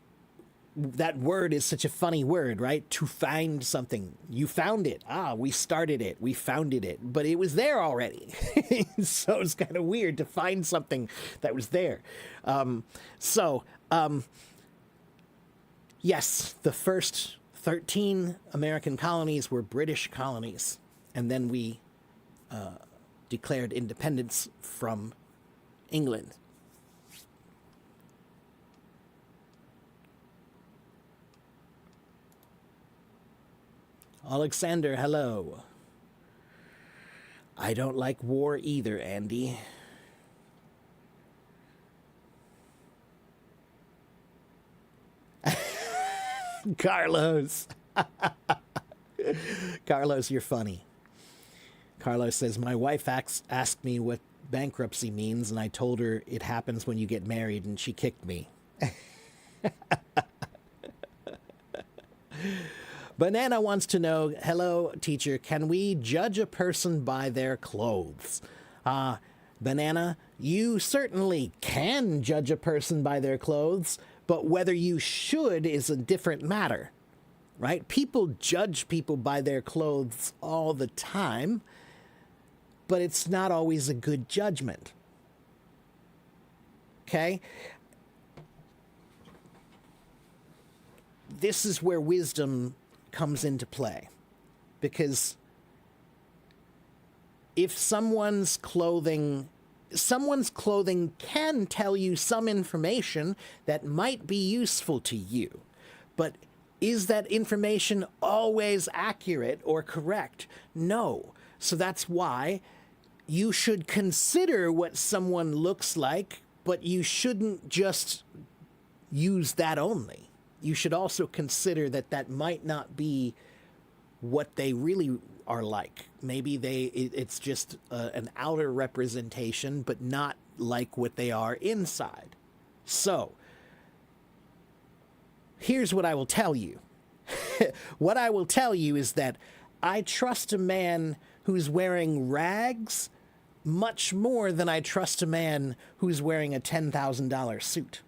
that word is such a funny word, right? To find something. You found it. We started it. We founded it. But it was there already. So it's kind of weird to find something that was there. Yes, the first 13 American colonies were British colonies. And then we declared independence from England. Alexander, hello. I don't like war either, Andy. Carlos. Carlos, you're funny. Carlos says, my wife asked me what bankruptcy means, and I told her it happens when you get married, and she kicked me. Banana wants to know, hello, teacher, can we judge a person by their clothes? Banana, you certainly can judge a person by their clothes, but whether you should is a different matter, right? People judge people by their clothes all the time, but it's not always a good judgment. Okay? This is where wisdom comes into play, because if someone's clothing can tell you some information that might be useful to you, but is that information always accurate or correct? No. So that's why you should consider what someone looks like, but you shouldn't just use that only. You should also consider that that might not be what they really are like. Maybe it's just an outer representation, but not like what they are inside. So, here's what I will tell you. What I will tell you is that I trust a man who's wearing rags much more than I trust a man who's wearing a $10,000 suit.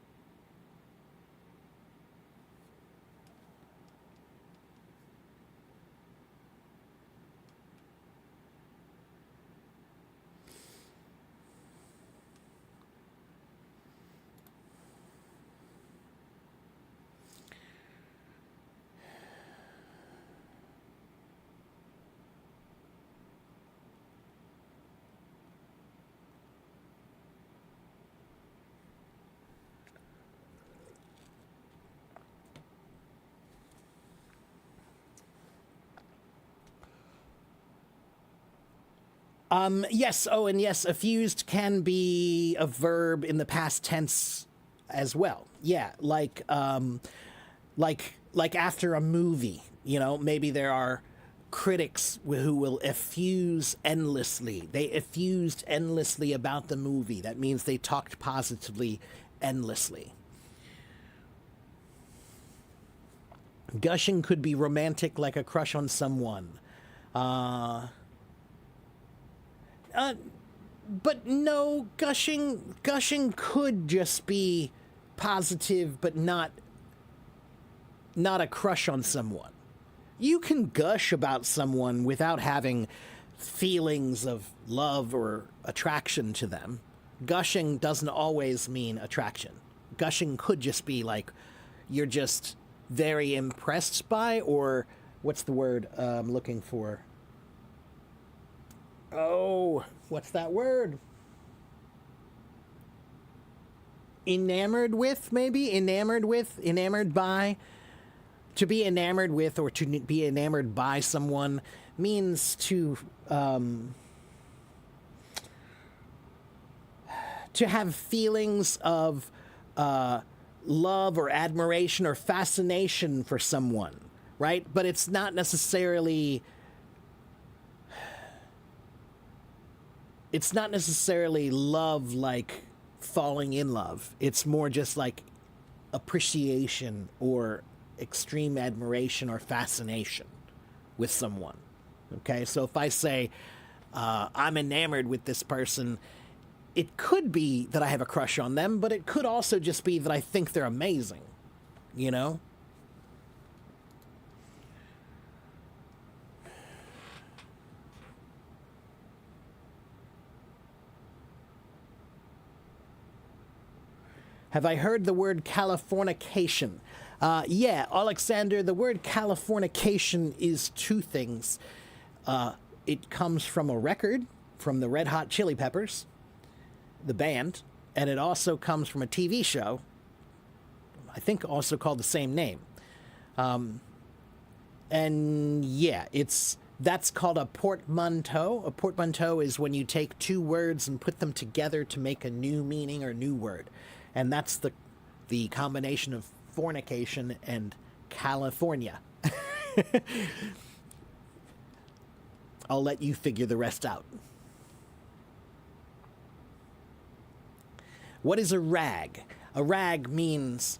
Yes. Oh, and yes, effused can be a verb in the past tense as well. Yeah, like after a movie, you know, maybe there are critics who will effuse endlessly. They effused endlessly about the movie. That means they talked positively endlessly. Gushing could be romantic, like a crush on someone. But no, gushing could just be positive, but not a crush on someone. You can gush about someone without having feelings of love or attraction to them. Gushing doesn't always mean attraction. Gushing could just be like you're just very impressed by, or what's the word I'm looking for? Oh, what's that word? Enamored with, maybe? Enamored with, enamored by. To be enamored with or to be enamored by someone means to have feelings of love or admiration or fascination for someone, right? But it's not necessarily love, like falling in love. It's more just like appreciation or extreme admiration or fascination with someone. Okay, so if I say I'm enamored with this person, it could be that I have a crush on them, but it could also just be that I think they're amazing, you know? Have I heard the word Californication? Yeah, Alexander, the word Californication is two things. It comes from a record from the Red Hot Chili Peppers, the band, and it also comes from a TV show, I think also called the same name. And yeah, that's called a portmanteau. A portmanteau is when you take two words and put them together to make a new meaning or new word. And that's the combination of fornication and California. I'll let you figure the rest out. What is a rag? A rag means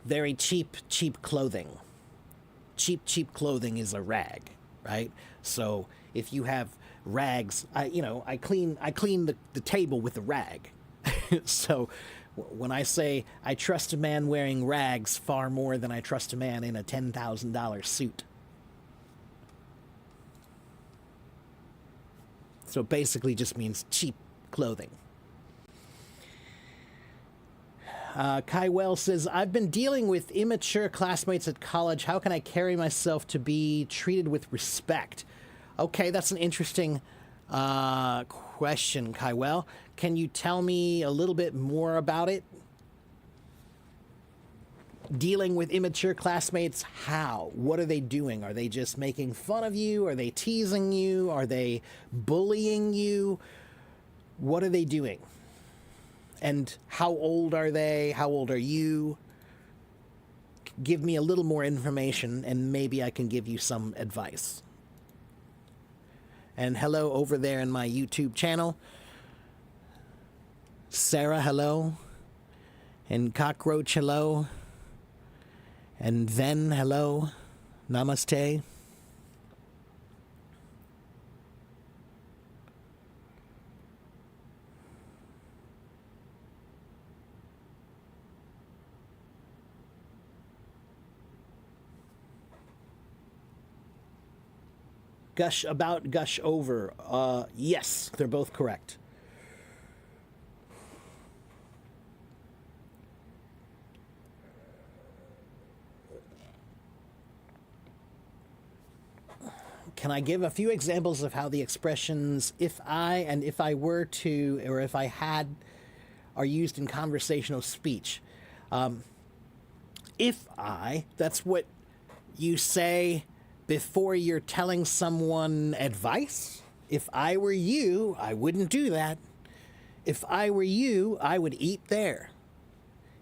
very cheap clothing. Cheap clothing is a rag, right? So if you have rags, I clean the table with a rag. So when I say I trust a man wearing rags far more than I trust a man in a $10,000 suit. So it basically just means cheap clothing. Kai Well says, I've been dealing with immature classmates at college. How can I carry myself to be treated with respect? Okay, that's an interesting question, Kai Well. Can you tell me a little bit more about it? Dealing with immature classmates, how? What are they doing? Are they just making fun of you? Are they teasing you? Are they bullying you? What are they doing? And how old are they? How old are you? Give me a little more information and maybe I can give you some advice. And hello over there in my YouTube channel. Sarah, hello. And Cockroach, hello. And Ven, hello. Namaste. Gush about, gush over. Yes, they're both correct. Can I give a few examples of how the expressions if I and if I were to or if I had are used in conversational speech? If I, that's what you say before you're telling someone advice. If I were you, I wouldn't do that. If I were you, I would eat there.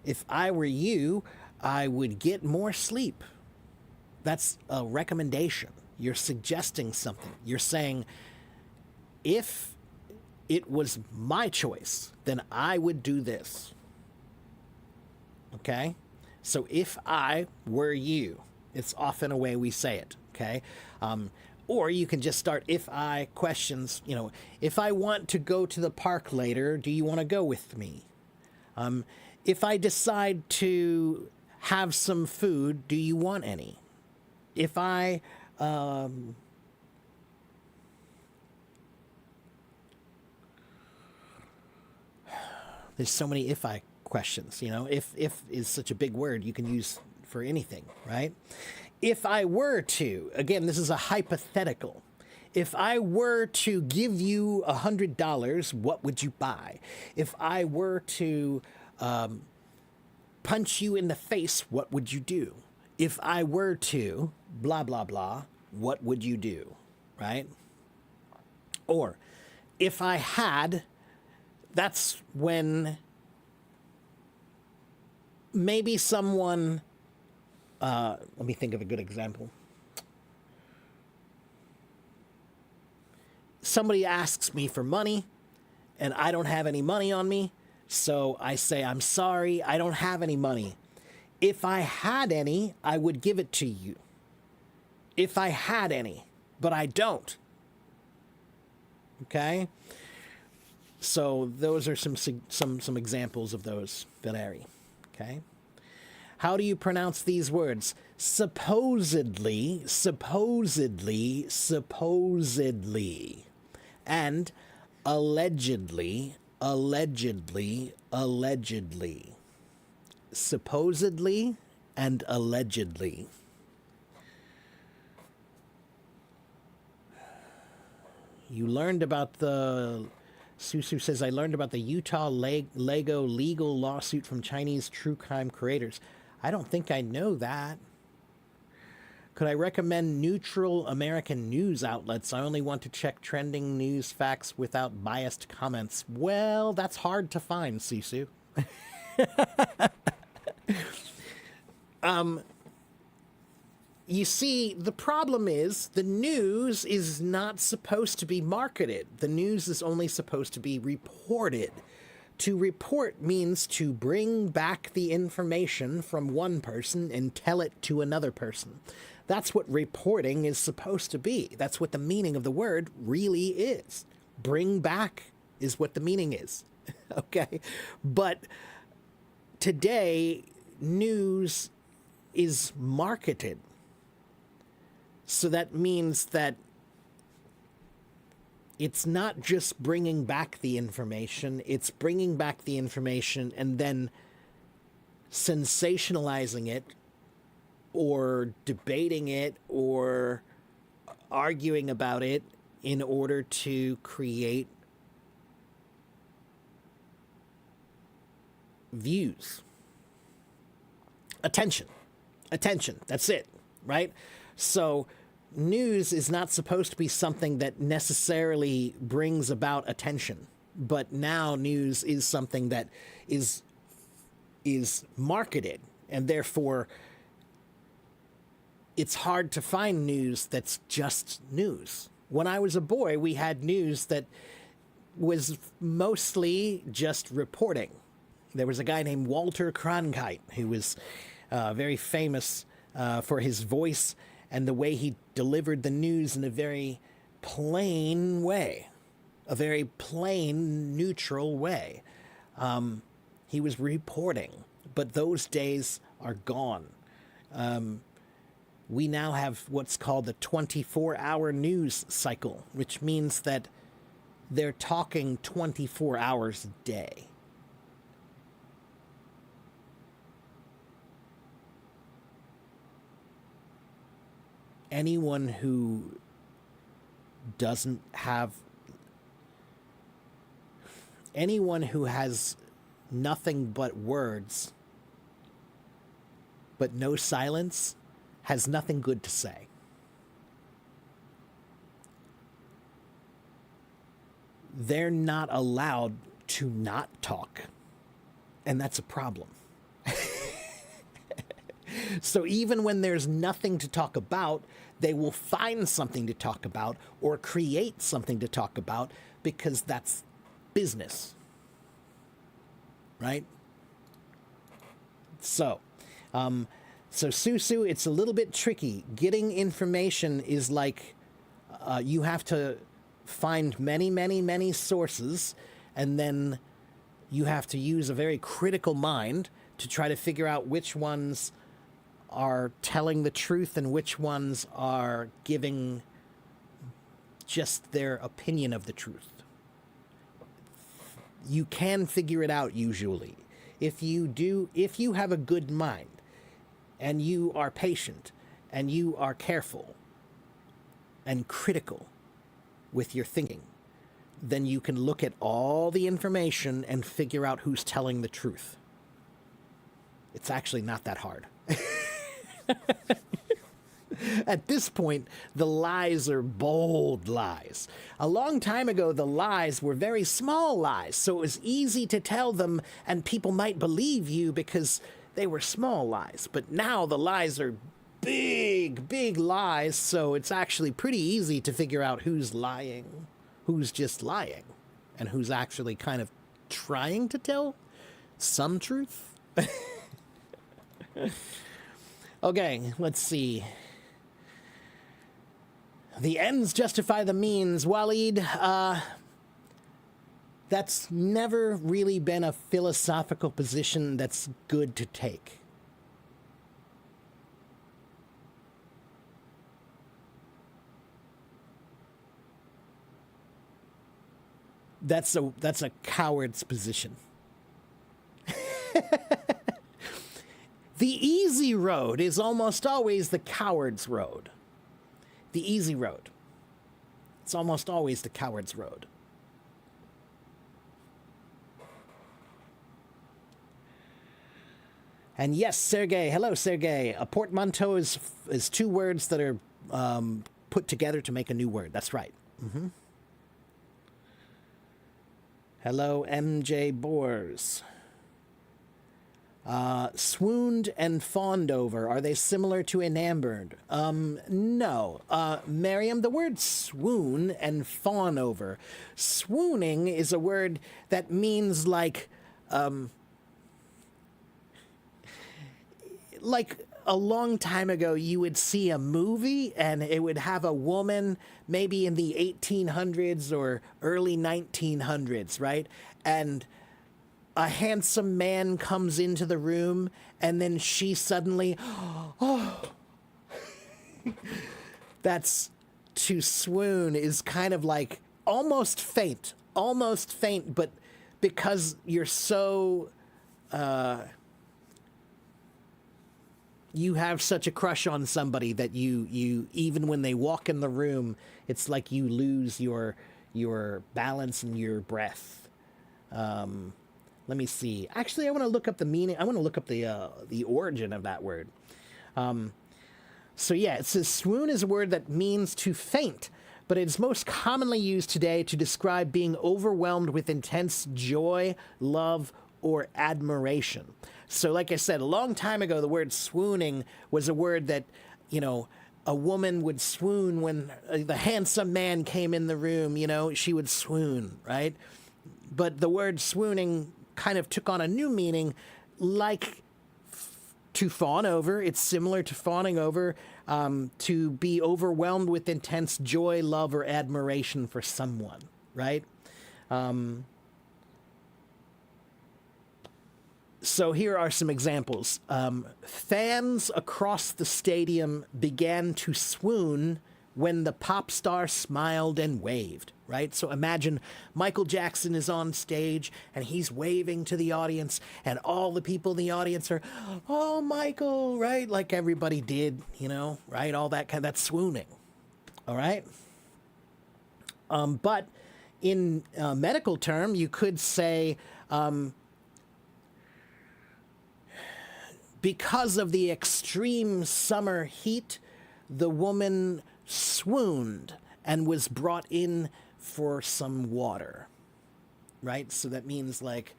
If I were you, I would get more sleep. That's a recommendation. You're suggesting something. You're saying, if it was my choice, then I would do this. Okay? So if I were you, it's often a way we say it. Okay? Or you can just start if I questions, you know, if I want to go to the park later, do you want to go with me? If I decide to have some food, do you want any? If I, there's so many if I questions, you know, if is such a big word you can use for anything, right? If I were to, again, this is a hypothetical. If I were to give you $100, what would you buy? If I were to punch you in the face, what would you do? If I were to blah, blah, blah, what would you do, right? Or if I had, that's when maybe someone, let me think of a good example. Somebody asks me for money and I don't have any money on me. So I say, I'm sorry, I don't have any money. If I had any, I would give it to you. If I had any, but I don't. Okay? So those are some examples of those, Valeri. Okay? How do you pronounce these words? Supposedly, supposedly, supposedly. And allegedly, allegedly, allegedly. Supposedly and allegedly. You learned about the... Susu says, I learned about the Utah Lego legal lawsuit from Chinese true crime creators. I don't think I know that. Could I recommend neutral American news outlets? I only want to check trending news facts without biased comments. Well, that's hard to find, Sisu. You see, the problem is the news is not supposed to be marketed. The news is only supposed to be reported. To report means to bring back the information from one person and tell it to another person. That's what reporting is supposed to be. That's what the meaning of the word really is. Bring back is what the meaning is. Okay? But today, news is marketed. So that means that it's not just bringing back the information, it's bringing back the information and then sensationalizing it or debating it or arguing about it in order to create views. Attention. Attention. That's it, right? So news is not supposed to be something that necessarily brings about attention. but now news is something that is is marketed, and therefore it's hard to find news that's just news. When I was a boy, we had news that was mostly just reporting. There was a guy named Walter Cronkite who was very famous for his voice and the way he delivered the news in a very plain way, a very plain, neutral way. He was reporting, but those days are gone. We now have what's called the 24-hour news cycle, which means that they're talking 24 hours a day. Anyone who doesn't have, anyone who has nothing but words, but no silence, has nothing good to say. They're not allowed to not talk. And that's a problem. So even when there's nothing to talk about, they will find something to talk about or create something to talk about because that's business. Right? So Susu, it's a little bit tricky. Getting information is like you have to find many, many, many sources, and then you have to use a very critical mind to try to figure out which ones are telling the truth and which ones are giving just their opinion of the truth. You can figure it out usually. If you have a good mind, and you are patient, and you are careful and critical with your thinking, then you can look at all the information and figure out who's telling the truth. It's actually not that hard. At this point, the lies are bold lies. A long time ago, the lies were very small lies, so it was easy to tell them, and people might believe you because they were small lies. But now the lies are big, big lies, so it's actually pretty easy to figure out who's lying, who's just lying, and who's actually kind of trying to tell some truth. Okay, let's see. The ends justify the means. Waleed, that's never really been a philosophical position that's good to take. That's a coward's position. The easy road is almost always the coward's road. The easy road. It's almost always the coward's road. And yes, Sergey. Hello, Sergey. A portmanteau is two words that are put together to make a new word. That's right. Mm-hmm. Hello, MJ Boers. Swooned and fawned over, are they similar to enamored? No. Miriam, the word swoon and fawn over. Swooning is a word that means like a long time ago, you would see a movie and it would have a woman maybe in the 1800s or early 1900s, right? And a handsome man comes into the room, and then she suddenly, oh, that's, to swoon is kind of like almost faint, but because you're so, you have such a crush on somebody that you even when they walk in the room, it's like you lose your balance and your breath. Let me see. Actually, I want to look up the meaning. I want to look up the origin of that word. So yeah, it says swoon is a word that means to faint, but it's most commonly used today to describe being overwhelmed with intense joy, love, or admiration. So, like I said, a long time ago, the word swooning was a word that, you know, a woman would swoon when the handsome man came in the room, you know, she would swoon, right? But the word swooning kind of took on a new meaning, like to fawn over. It's similar to fawning over, to be overwhelmed with intense joy, love, or admiration for someone, right? So here are some examples. Fans across the stadium began to swoon when the pop star smiled and waved, right? So imagine Michael Jackson is on stage and he's waving to the audience, and all the people in the audience are, oh, Michael, right? Like everybody did, you know, right? All that kind of, that's swooning, all right? But in a medical term, you could say, because of the extreme summer heat, the woman swooned and was brought in for some water, right? So that means like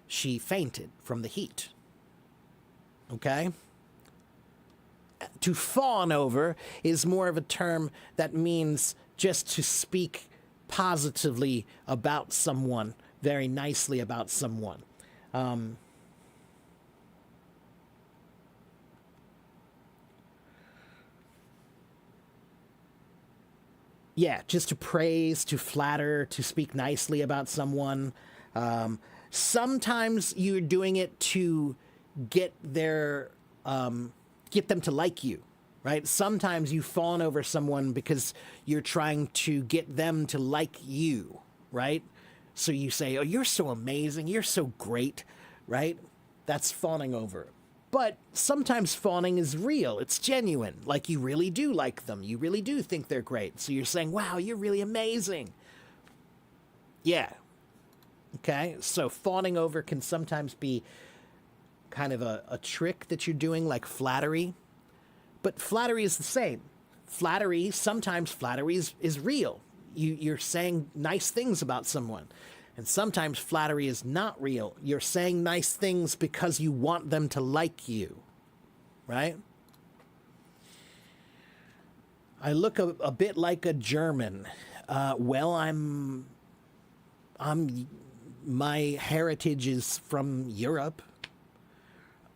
she fainted from the heat, okay? To fawn over is more of a term that means just to speak positively about someone, very nicely about someone. Yeah, just to praise, to flatter, to speak nicely about someone. Sometimes you're doing it to get their, get them to like you, right? Sometimes you fawn over someone because you're trying to get them to like you, right? So you say, oh, you're so amazing, you're so great, right? That's fawning over. But sometimes fawning is real. It's genuine. Like you really do like them. You really do think they're great. So you're saying, wow, you're really amazing. Yeah. Okay. So fawning over can sometimes be kind of a trick that you're doing, like flattery. But flattery is the same. Flattery, sometimes flattery is real. You're saying nice things about someone. And sometimes flattery is not real. You're saying nice things because you want them to like you, right? I look a bit like a German. Well, my heritage is from Europe.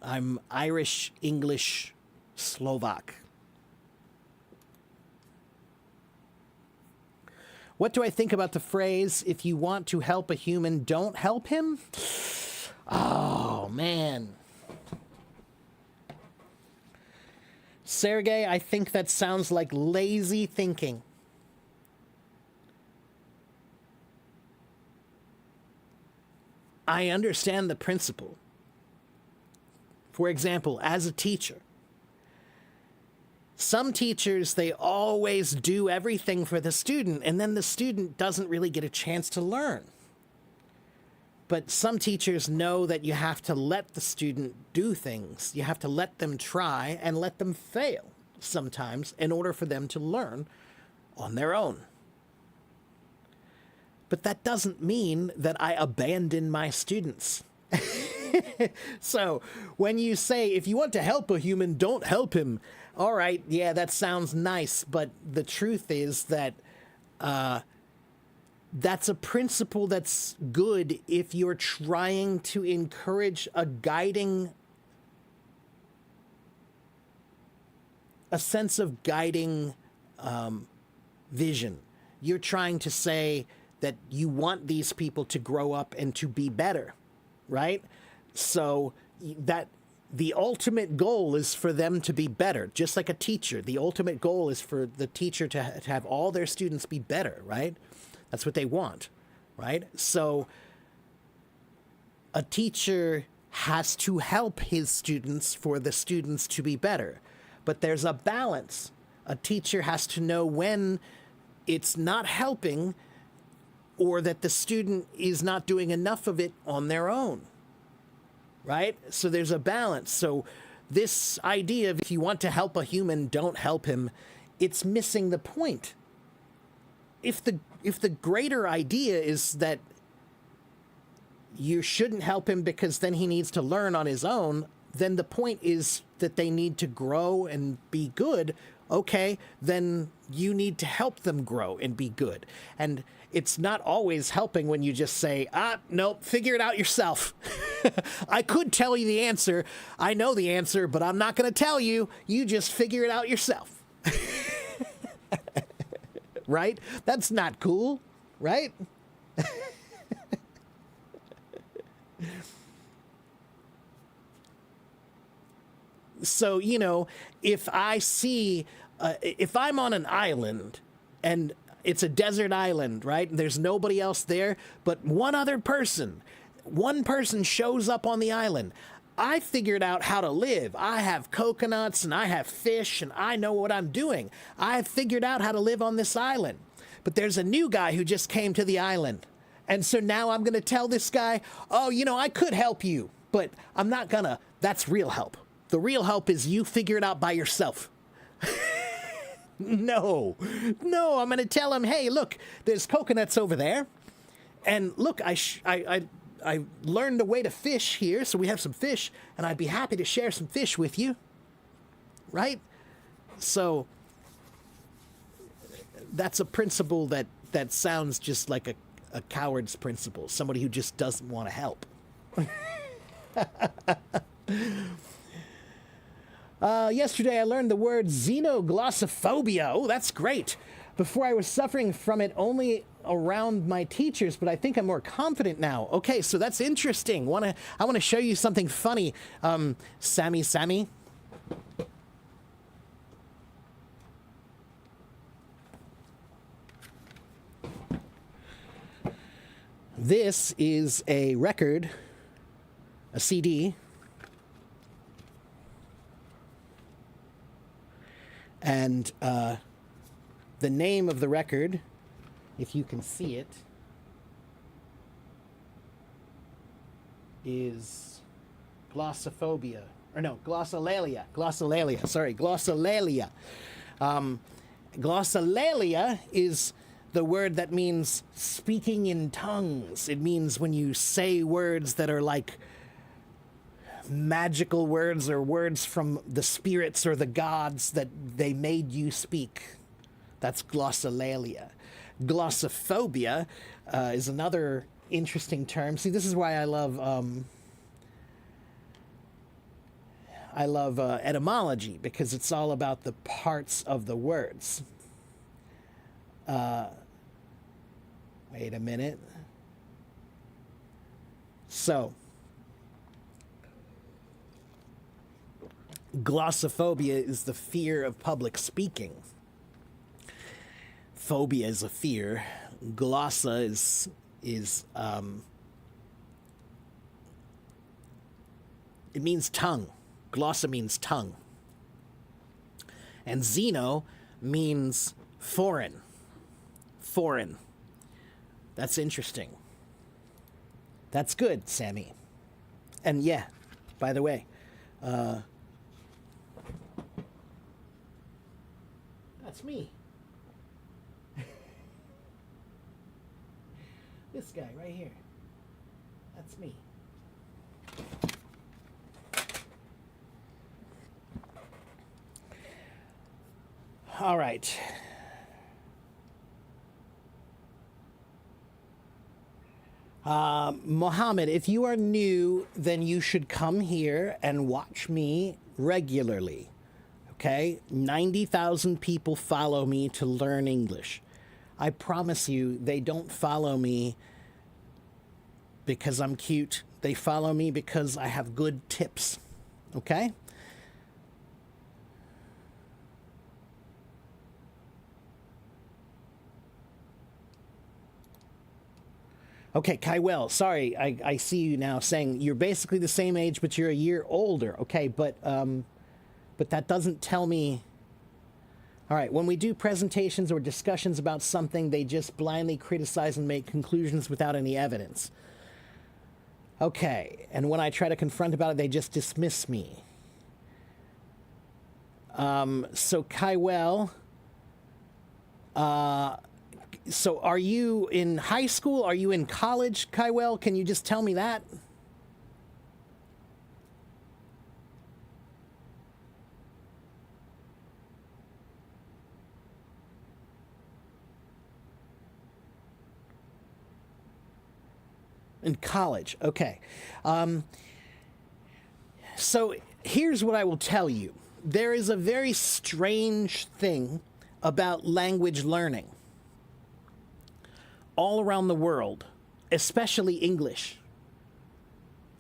I'm Irish, English, Slovak. What do I think about the phrase, if you want to help a human, don't help him? Oh, man. Sergey, I think that sounds like lazy thinking. I understand the principle. For example, as a teacher, some teachers, they always do everything for the student, and then the student doesn't really get a chance to learn. But some teachers know that you have to let the student do things. You have to let them try and let them fail sometimes in order for them to learn on their own. But that doesn't mean that I abandon my students. So when you say, if you want to help a human, don't help him. All right, yeah, that sounds nice, but the truth is that that's a principle that's good if you're trying to encourage a sense of guiding vision. You're trying to say that you want these people to grow up and to be better, right? So that the ultimate goal is for them to be better, just like a teacher. The ultimate goal is for the teacher to have all their students be better, right? That's what they want, right? So a teacher has to help his students for the students to be better. But there's a balance. A teacher has to know when it's not helping or that the student is not doing enough of it on their own, right? So there's a balance. So this idea of if you want to help a human, don't help him, it's missing the point. if the greater idea is that you shouldn't help him because then he needs to learn on his own, then the point is that they need to grow and be good. Okay, then you need to help them grow and be good. And it's not always helping when you just say, nope, figure it out yourself. I could tell you the answer. I know the answer, but I'm not going to tell you. You just figure it out yourself. Right? That's not cool, right? So, you know, if I'm on an island and it's a desert island, right? And there's nobody else there, but one person shows up on the island. I figured out how to live. I have coconuts and I have fish and I know what I'm doing. I figured out how to live on this island. But there's a new guy who just came to the island. And so now I'm going to tell this guy, oh, you know, I could help you, but I'm not going to. That's real help. The real help is you figure it out by yourself. No, I'm going to tell him, hey, look, there's coconuts over there. And look, I learned a way to fish here, so we have some fish, and I'd be happy to share some fish with you. Right? So that's a principle that sounds just like a coward's principle, somebody who just doesn't want to help. Yesterday I learned the word xenoglossophobia. Oh, that's great. Before I was suffering from it only around my teachers, but I think I'm more confident now. Okay, so that's interesting. I want to show you something funny. Sammy. This is a record, a CD. And the name of the record, if you can see it, is Glossophobia. Or no, Glossolalia. Sorry, Glossolalia. Glossolalia is the word that means speaking in tongues. It means when you say words that are like magical words or words from the spirits or the gods that they made you speak. That's glossolalia. Glossophobia is another interesting term. See, this is why I love etymology, because it's all about the parts of the words. Wait a minute. So, glossophobia is the fear of public speaking. Phobia is a fear. Glossa is it means tongue. Glossa means tongue. And xeno means foreign. Foreign. That's interesting. That's good, Sammy. And yeah, by the way, that's me. This guy right here. That's me. All right. Mohammed, if you are new, then you should come here and watch me regularly. Okay? 90,000 people follow me to learn English. I promise you, they don't follow me because I'm cute. They follow me because I have good tips. Okay? Okay, Kywell, sorry, I see you now saying you're basically the same age, but you're a year older. Okay, but that doesn't tell me. All right, when we do presentations or discussions about something, they just blindly criticize and make conclusions without any evidence. Okay, and when I try to confront about it, they just dismiss me. So Kywell, So are you in high school? Are you in college, Kywell? Can you just tell me that? In college, okay. So here's what I will tell you. There is a very strange thing about language learning all around the world, especially English.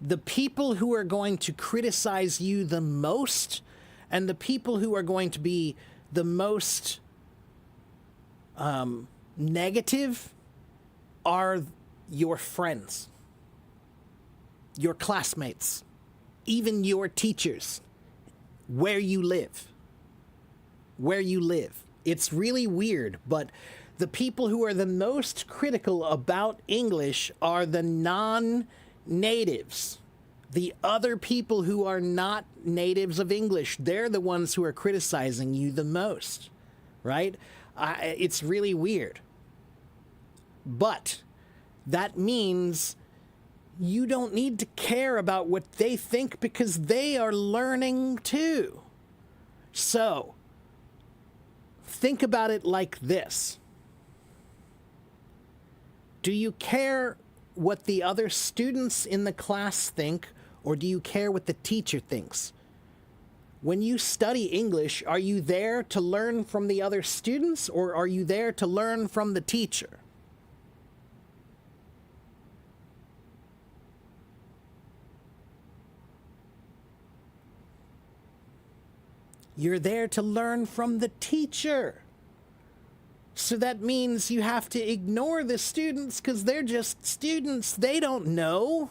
The people who are going to criticize you the most and the people who are going to be the most negative are your friends, your classmates, even your teachers, where you live. Where you live. It's really weird, but the people who are the most critical about English are the non-natives. The other people who are not natives of English, they're the ones who are criticizing you the most, right? It's really weird. But that means you don't need to care about what they think because they are learning too. So, think about it like this. Do you care what the other students in the class think, or do you care what the teacher thinks? When you study English, are you there to learn from the other students, or are you there to learn from the teacher? You're there to learn from the teacher. So that means you have to ignore the students because they're just students. They don't know.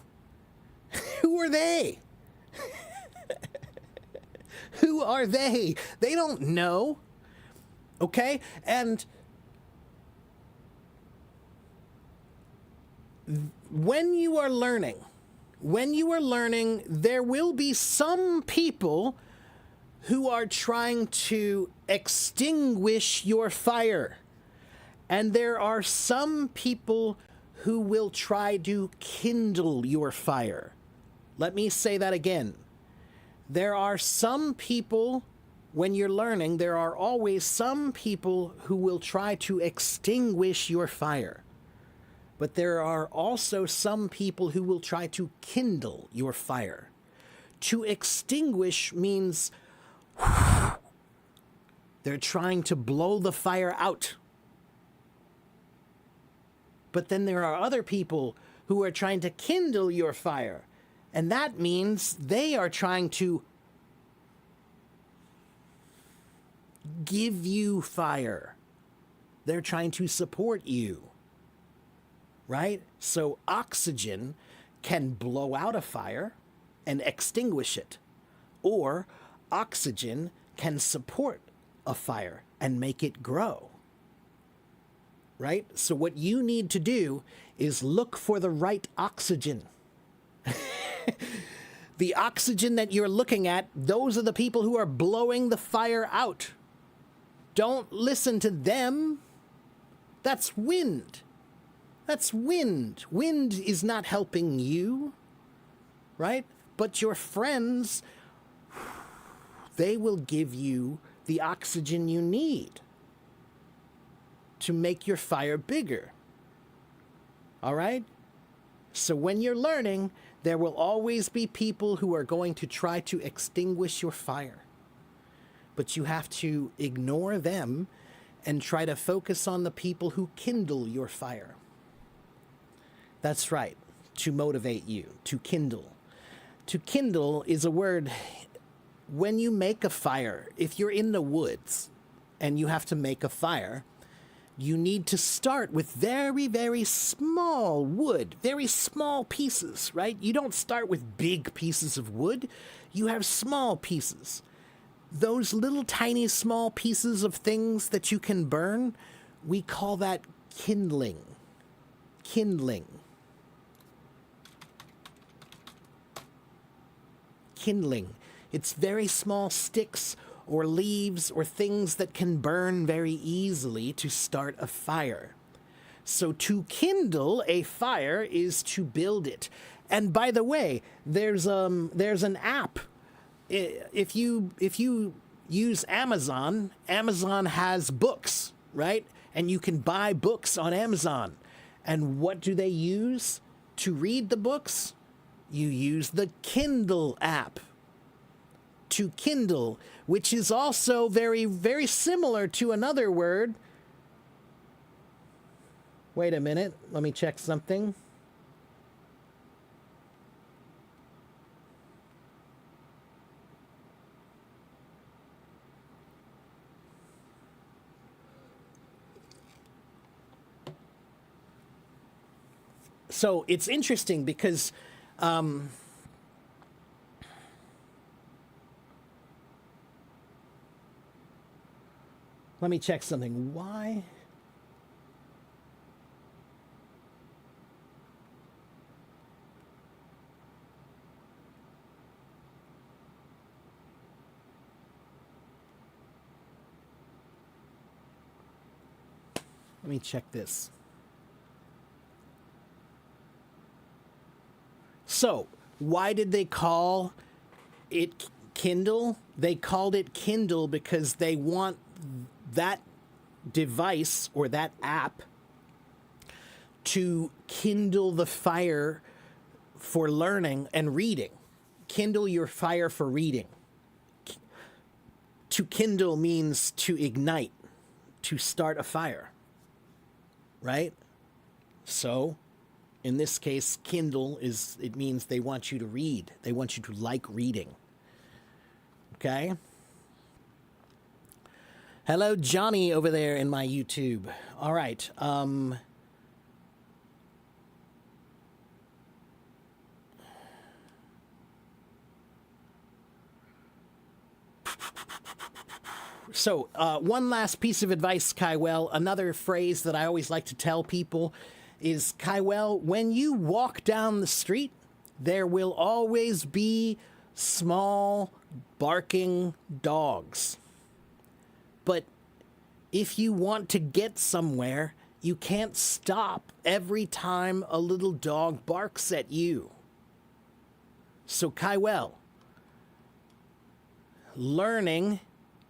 Who are they? Who are they? They don't know. Okay? And when you are learning, there will be some people who are trying to extinguish your fire. And there are some people who will try to kindle your fire. Let me say that again. There are some people, when you're learning, there are always some people who will try to extinguish your fire. But there are also some people who will try to kindle your fire. To extinguish means they're trying to blow the fire out. But then there are other people who are trying to kindle your fire. And that means they are trying to give you fire. They're trying to support you. Right? So oxygen can blow out a fire and extinguish it. Or oxygen can support a fire and make it grow. Right? So what you need to do is look for the right oxygen. The oxygen that you're looking at, those are the people who are blowing the fire out. Don't listen to them. That's wind. That's wind. Wind is not helping you, right? But your friends, they will give you the oxygen you need to make your fire bigger. All right? So when you're learning, there will always be people who are going to try to extinguish your fire. But you have to ignore them and try to focus on the people who kindle your fire. That's right, to motivate you, to kindle. To kindle is a word, when you make a fire, if you're in the woods and you have to make a fire, you need to start with very, very small wood, very small pieces, right? You don't start with big pieces of wood. You have small pieces. Those little tiny small pieces of things that you can burn, we call that kindling. Kindling. Kindling. It's very small sticks or leaves or things that can burn very easily to start a fire. So to kindle a fire is to build it. And by the way, there's an app. If you use Amazon, Amazon has books, right? And you can buy books on Amazon. And what do they use to read the books? You use the Kindle app. To kindle, which is also very, very similar to another word. Wait a minute, let me check something. So it's interesting because let me check something. Why? Let me check this. So, why did they call it Kindle? They called it Kindle because they want that device or that app to kindle the fire for learning and reading. Kindle your fire for reading. To kindle means to ignite, to start a fire, right? So, in this case, Kindle it means they want you to read. They want you to like reading. Okay? Hello, Johnny, over there in my YouTube. All right. So, one last piece of advice, Kywell. Another phrase that I always like to tell people is, Kywell, when you walk down the street, there will always be small barking dogs. But if you want to get somewhere, you can't stop every time a little dog barks at you. So, Kywell, learning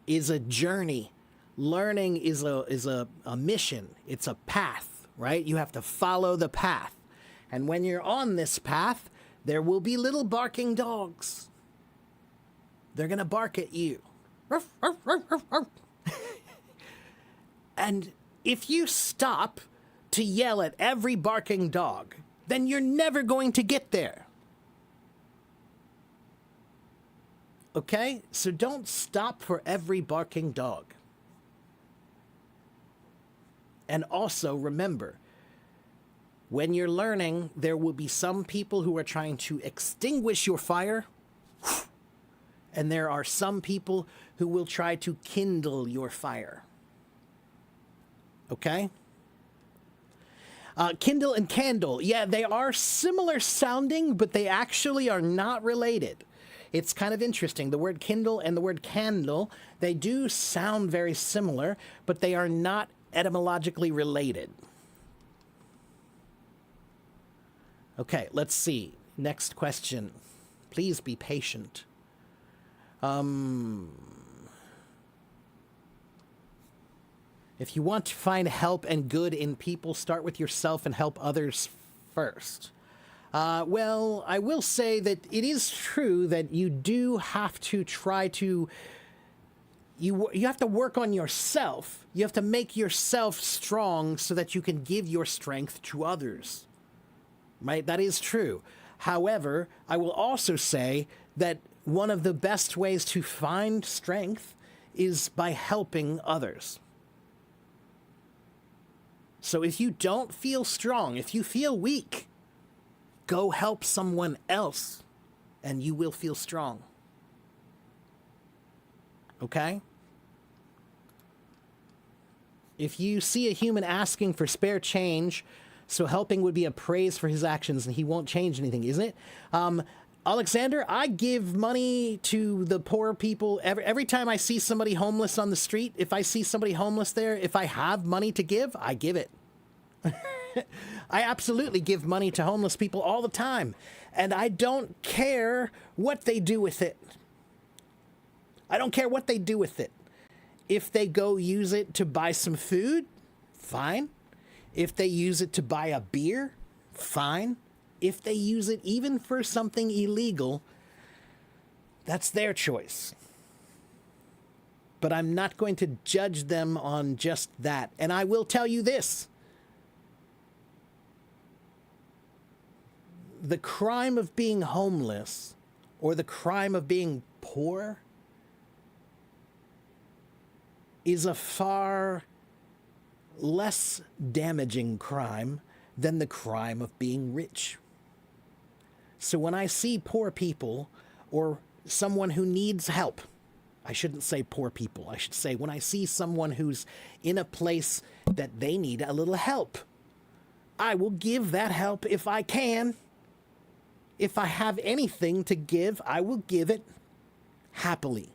is a journey. Learning is a mission. It's a path, right? You have to follow the path. And when you're on this path, there will be little barking dogs. They're going to bark at you. Ruff, ruff, ruff, ruff, ruff. And if you stop to yell at every barking dog, then you're never going to get there. Okay? So don't stop for every barking dog. And also remember, when you're learning, there will be some people who are trying to extinguish your fire, and there are some people who will try to kindle your fire. Okay? Kindle and candle. Yeah, they are similar sounding, but they actually are not related. It's kind of interesting. The word kindle and the word candle, they do sound very similar, but they are not etymologically related. Okay, let's see. Next question. Please be patient. If you want to find help and good in people, start with yourself and help others first. Well, I will say that it is true that you do have to try to... You have to work on yourself. You have to make yourself strong so that you can give your strength to others. Right? That is true. However, I will also say that one of the best ways to find strength is by helping others. So if you don't feel strong, if you feel weak, go help someone else and you will feel strong. Okay? If you see a human asking for spare change, so helping would be a praise for his actions and he won't change anything, isn't it? Alexander, I give money to the poor people. Every time I see somebody homeless on the street, if I see somebody homeless there, if I have money to give, I give it. I absolutely give money to homeless people all the time, and I don't care what they do with it. I don't care what they do with it. If they go use it to buy some food, fine. If they use it to buy a beer, fine. If they use it even for something illegal, that's their choice. But I'm not going to judge them on just that. And I will tell you this. The crime of being homeless or the crime of being poor is a far less damaging crime than the crime of being rich. So when I see poor people or someone who needs help, I shouldn't say poor people, I should say when I see someone who's in a place that they need a little help, I will give that help if I can. If I have anything to give, I will give it happily.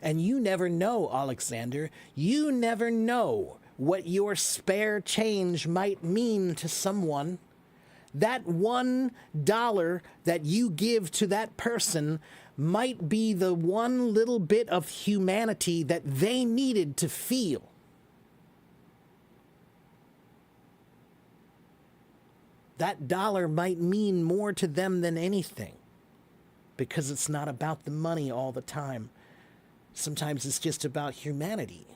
And you never know, Alexander, you never know what your spare change might mean to someone. That $1 that you give to that person might be the one little bit of humanity that they needed to feel. That dollar might mean more to them than anything, because it's not about the money all the time. Sometimes it's just about humanity.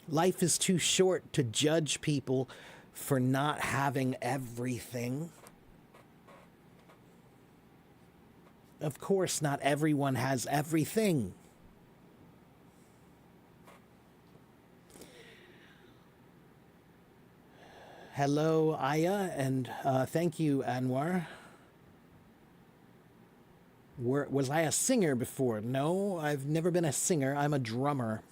Life is too short to judge people for not having everything. Of course, not everyone has everything. Hello, Aya, and thank you, Anwar. Was I a singer before? No, I've never been a singer. I'm a drummer.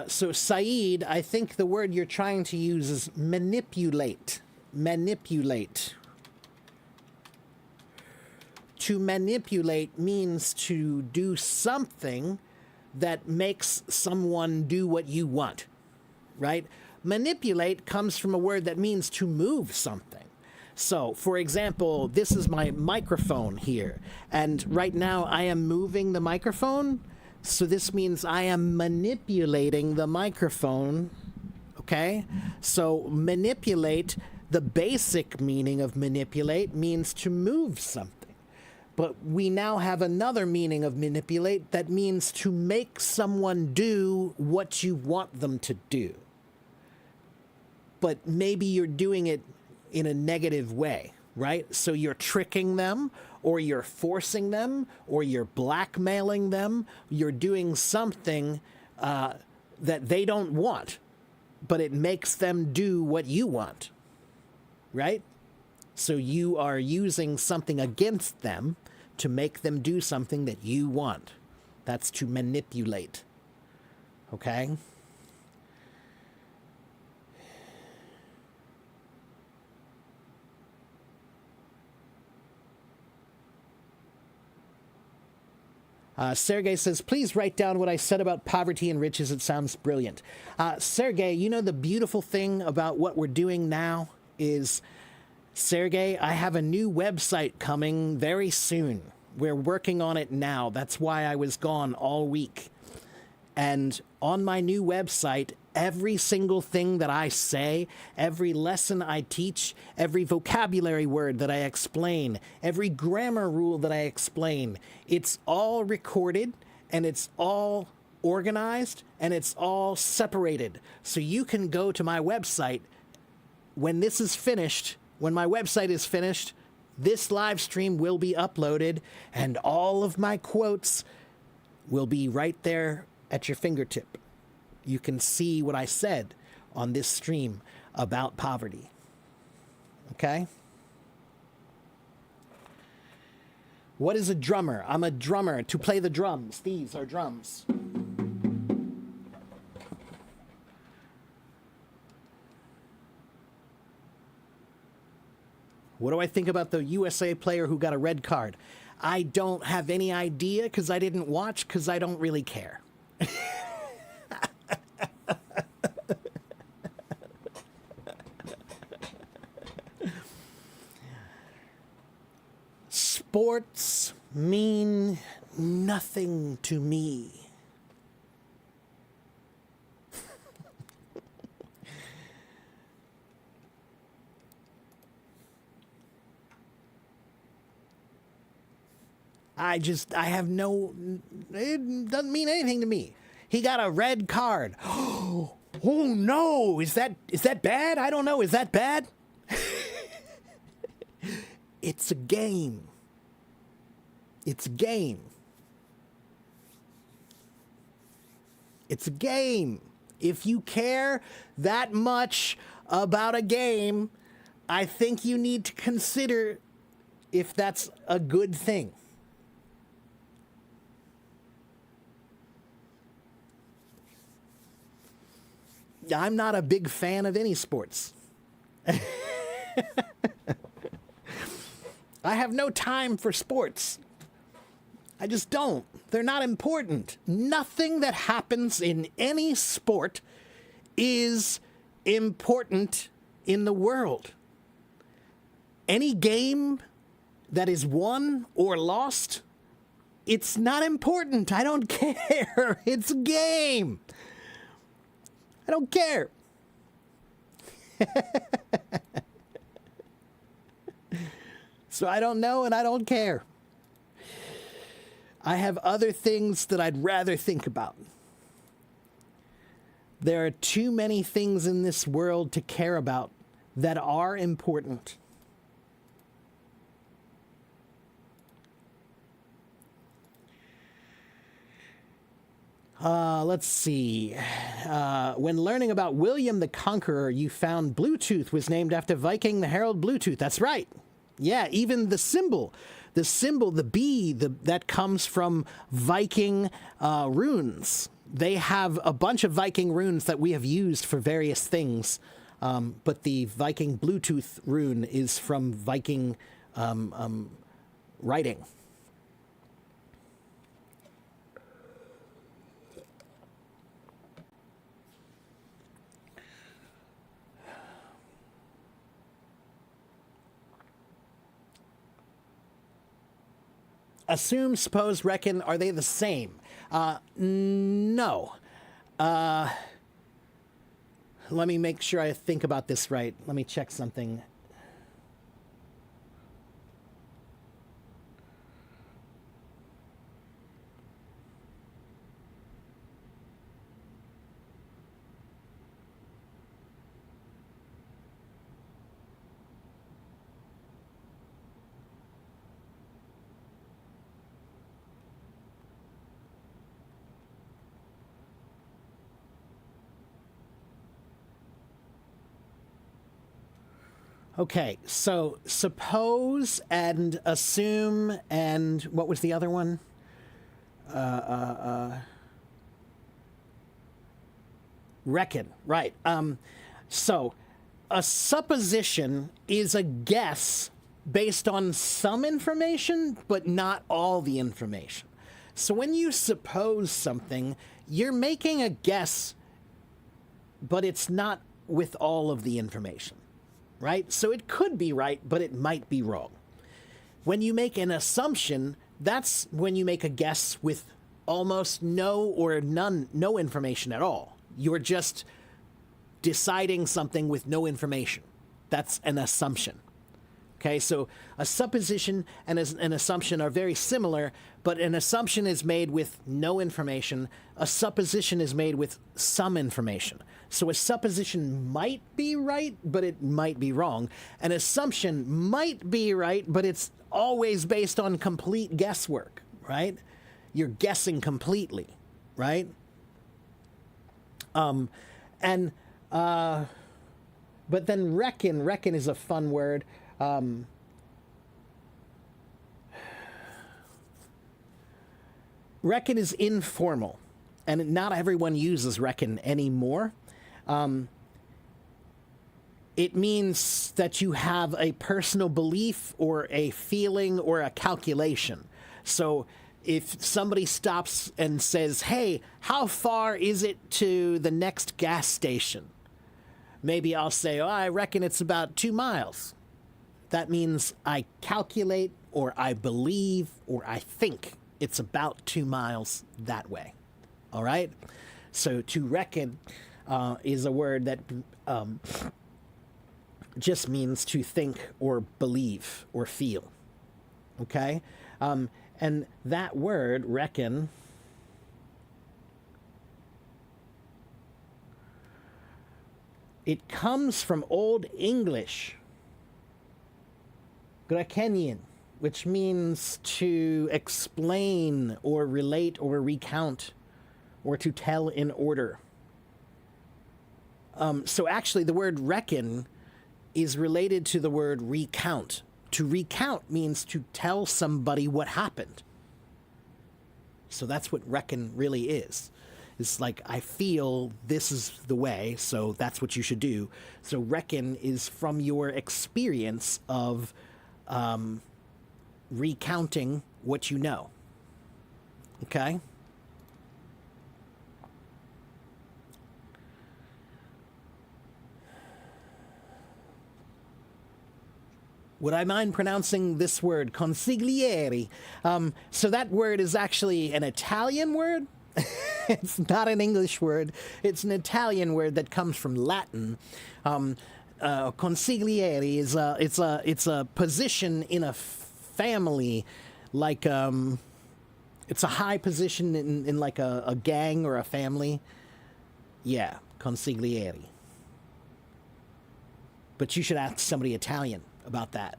So, Saeed, I think the word you're trying to use is manipulate. Manipulate. To manipulate means to do something that makes someone do what you want, right? Manipulate comes from a word that means to move something. So, for example, this is my microphone here, and right now I am moving the microphone, so this means I am manipulating the microphone, okay? So, manipulate, the basic meaning of manipulate means to move something. But we now have another meaning of manipulate that means to make someone do what you want them to do. But maybe you're doing it in a negative way, right? So you're tricking them, or you're forcing them, or you're blackmailing them. You're doing something that they don't want, but it makes them do what you want, right? So you are using something against them to make them do something that you want. That's to manipulate. Okay? Sergey says, please write down what I said about poverty and riches. It sounds brilliant. Sergey, you know the beautiful thing about what we're doing now is, Sergey, I have a new website coming very soon. We're working on it now. That's why I was gone all week. And on my new website, every single thing that I say, every lesson I teach, every vocabulary word that I explain, every grammar rule that I explain, it's all recorded and it's all organized and it's all separated. So you can go to my website when this is finished. When my website is finished, this live stream will be uploaded and all of my quotes will be right there at your fingertip. You can see what I said on this stream about poverty. Okay? What is a drummer? I'm a drummer to play the drums. These are drums. What do I think about the USA player who got a red card? I don't have any idea because I didn't watch because I don't really care. Sports mean nothing to me. I have no, it doesn't mean anything to me. He got a red card. Oh no, is that bad? I don't know, is that bad? It's a game. It's a game. It's a game. If you care that much about a game, I think you need to consider if that's a good thing. I'm not a big fan of any sports. I have no time for sports. I just don't. They're not important. Nothing that happens in any sport is important in the world. Any game that is won or lost, it's not important. I don't care. It's a game. I don't care. So I don't know and I don't care. I have other things that I'd rather think about. There are too many things in this world to care about that are important. Let's see. When learning about William the Conqueror, you found Bluetooth was named after Viking the Herald Bluetooth. That's right. Yeah, even the symbol, the B, that comes from Viking runes. They have a bunch of Viking runes that we have used for various things, but the Viking Bluetooth rune is from Viking writing. Assume, suppose, reckon, are they the same? No. Let me make sure I think about this right. Let me check something. Okay, so suppose and assume and what was the other one? Reckon, right. So a supposition is a guess based on some information, but not all the information. So when you suppose something, you're making a guess, but it's not with all of the information. Right? So it could be right, but it might be wrong. When you make an assumption, that's when you make a guess with almost no or no information at all. You're just deciding something with no information. That's an assumption. Okay, so a supposition and an assumption are very similar, but an assumption is made with no information. A supposition is made with some information. So a supposition might be right, but it might be wrong. An assumption might be right, but it's always based on complete guesswork, right? You're guessing completely, right? But then reckon is a fun word. Reckon is informal, and not everyone uses reckon anymore. It means that you have a personal belief or a feeling or a calculation. So if somebody stops and says, hey, how far is it to the next gas station? Maybe I'll say, oh, I reckon it's about 2 miles. That means I calculate or I believe or I think it's about 2 miles that way. All right? So to reckon is a word that just means to think or believe or feel. Okay? And that word, reckon, it comes from Old English, Grekenian, which means to explain or relate or recount or to tell in order. So actually the word reckon is related to the word recount. To recount means to tell somebody what happened. So that's what reckon really is. It's like, I feel this is the way, so that's what you should do. So reckon is from your experience of recounting what you know. Okay? Would I mind pronouncing this word, consigliere? So that word is actually an Italian word. It's not an English word. It's an Italian word that comes from Latin. Consigliere is it's a position in a family, like it's a high position in like a gang or a family. Yeah, consigliere. But you should ask somebody Italian about that.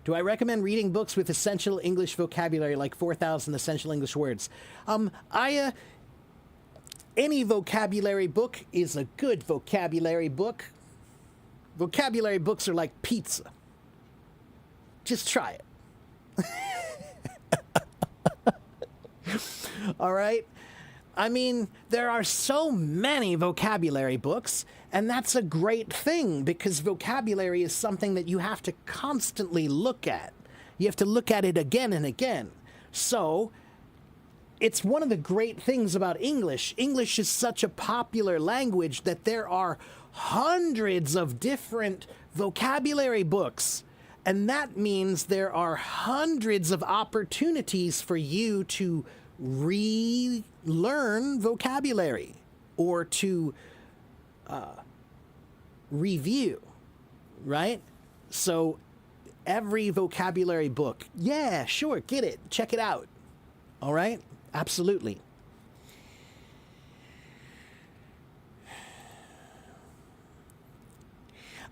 Do I recommend reading books with essential English vocabulary, like 4,000 essential English words? Any vocabulary book is a good vocabulary book. Vocabulary books are like pizza. Just try it. All right? I mean, there are so many vocabulary books, and that's a great thing because vocabulary is something that you have to constantly look at. You have to look at it again and again. So, it's one of the great things about English. English is such a popular language that there are hundreds of different vocabulary books. And that means there are hundreds of opportunities for you to relearn vocabulary or to review, right? So every vocabulary book, yeah, sure, get it, check it out. All right? Absolutely.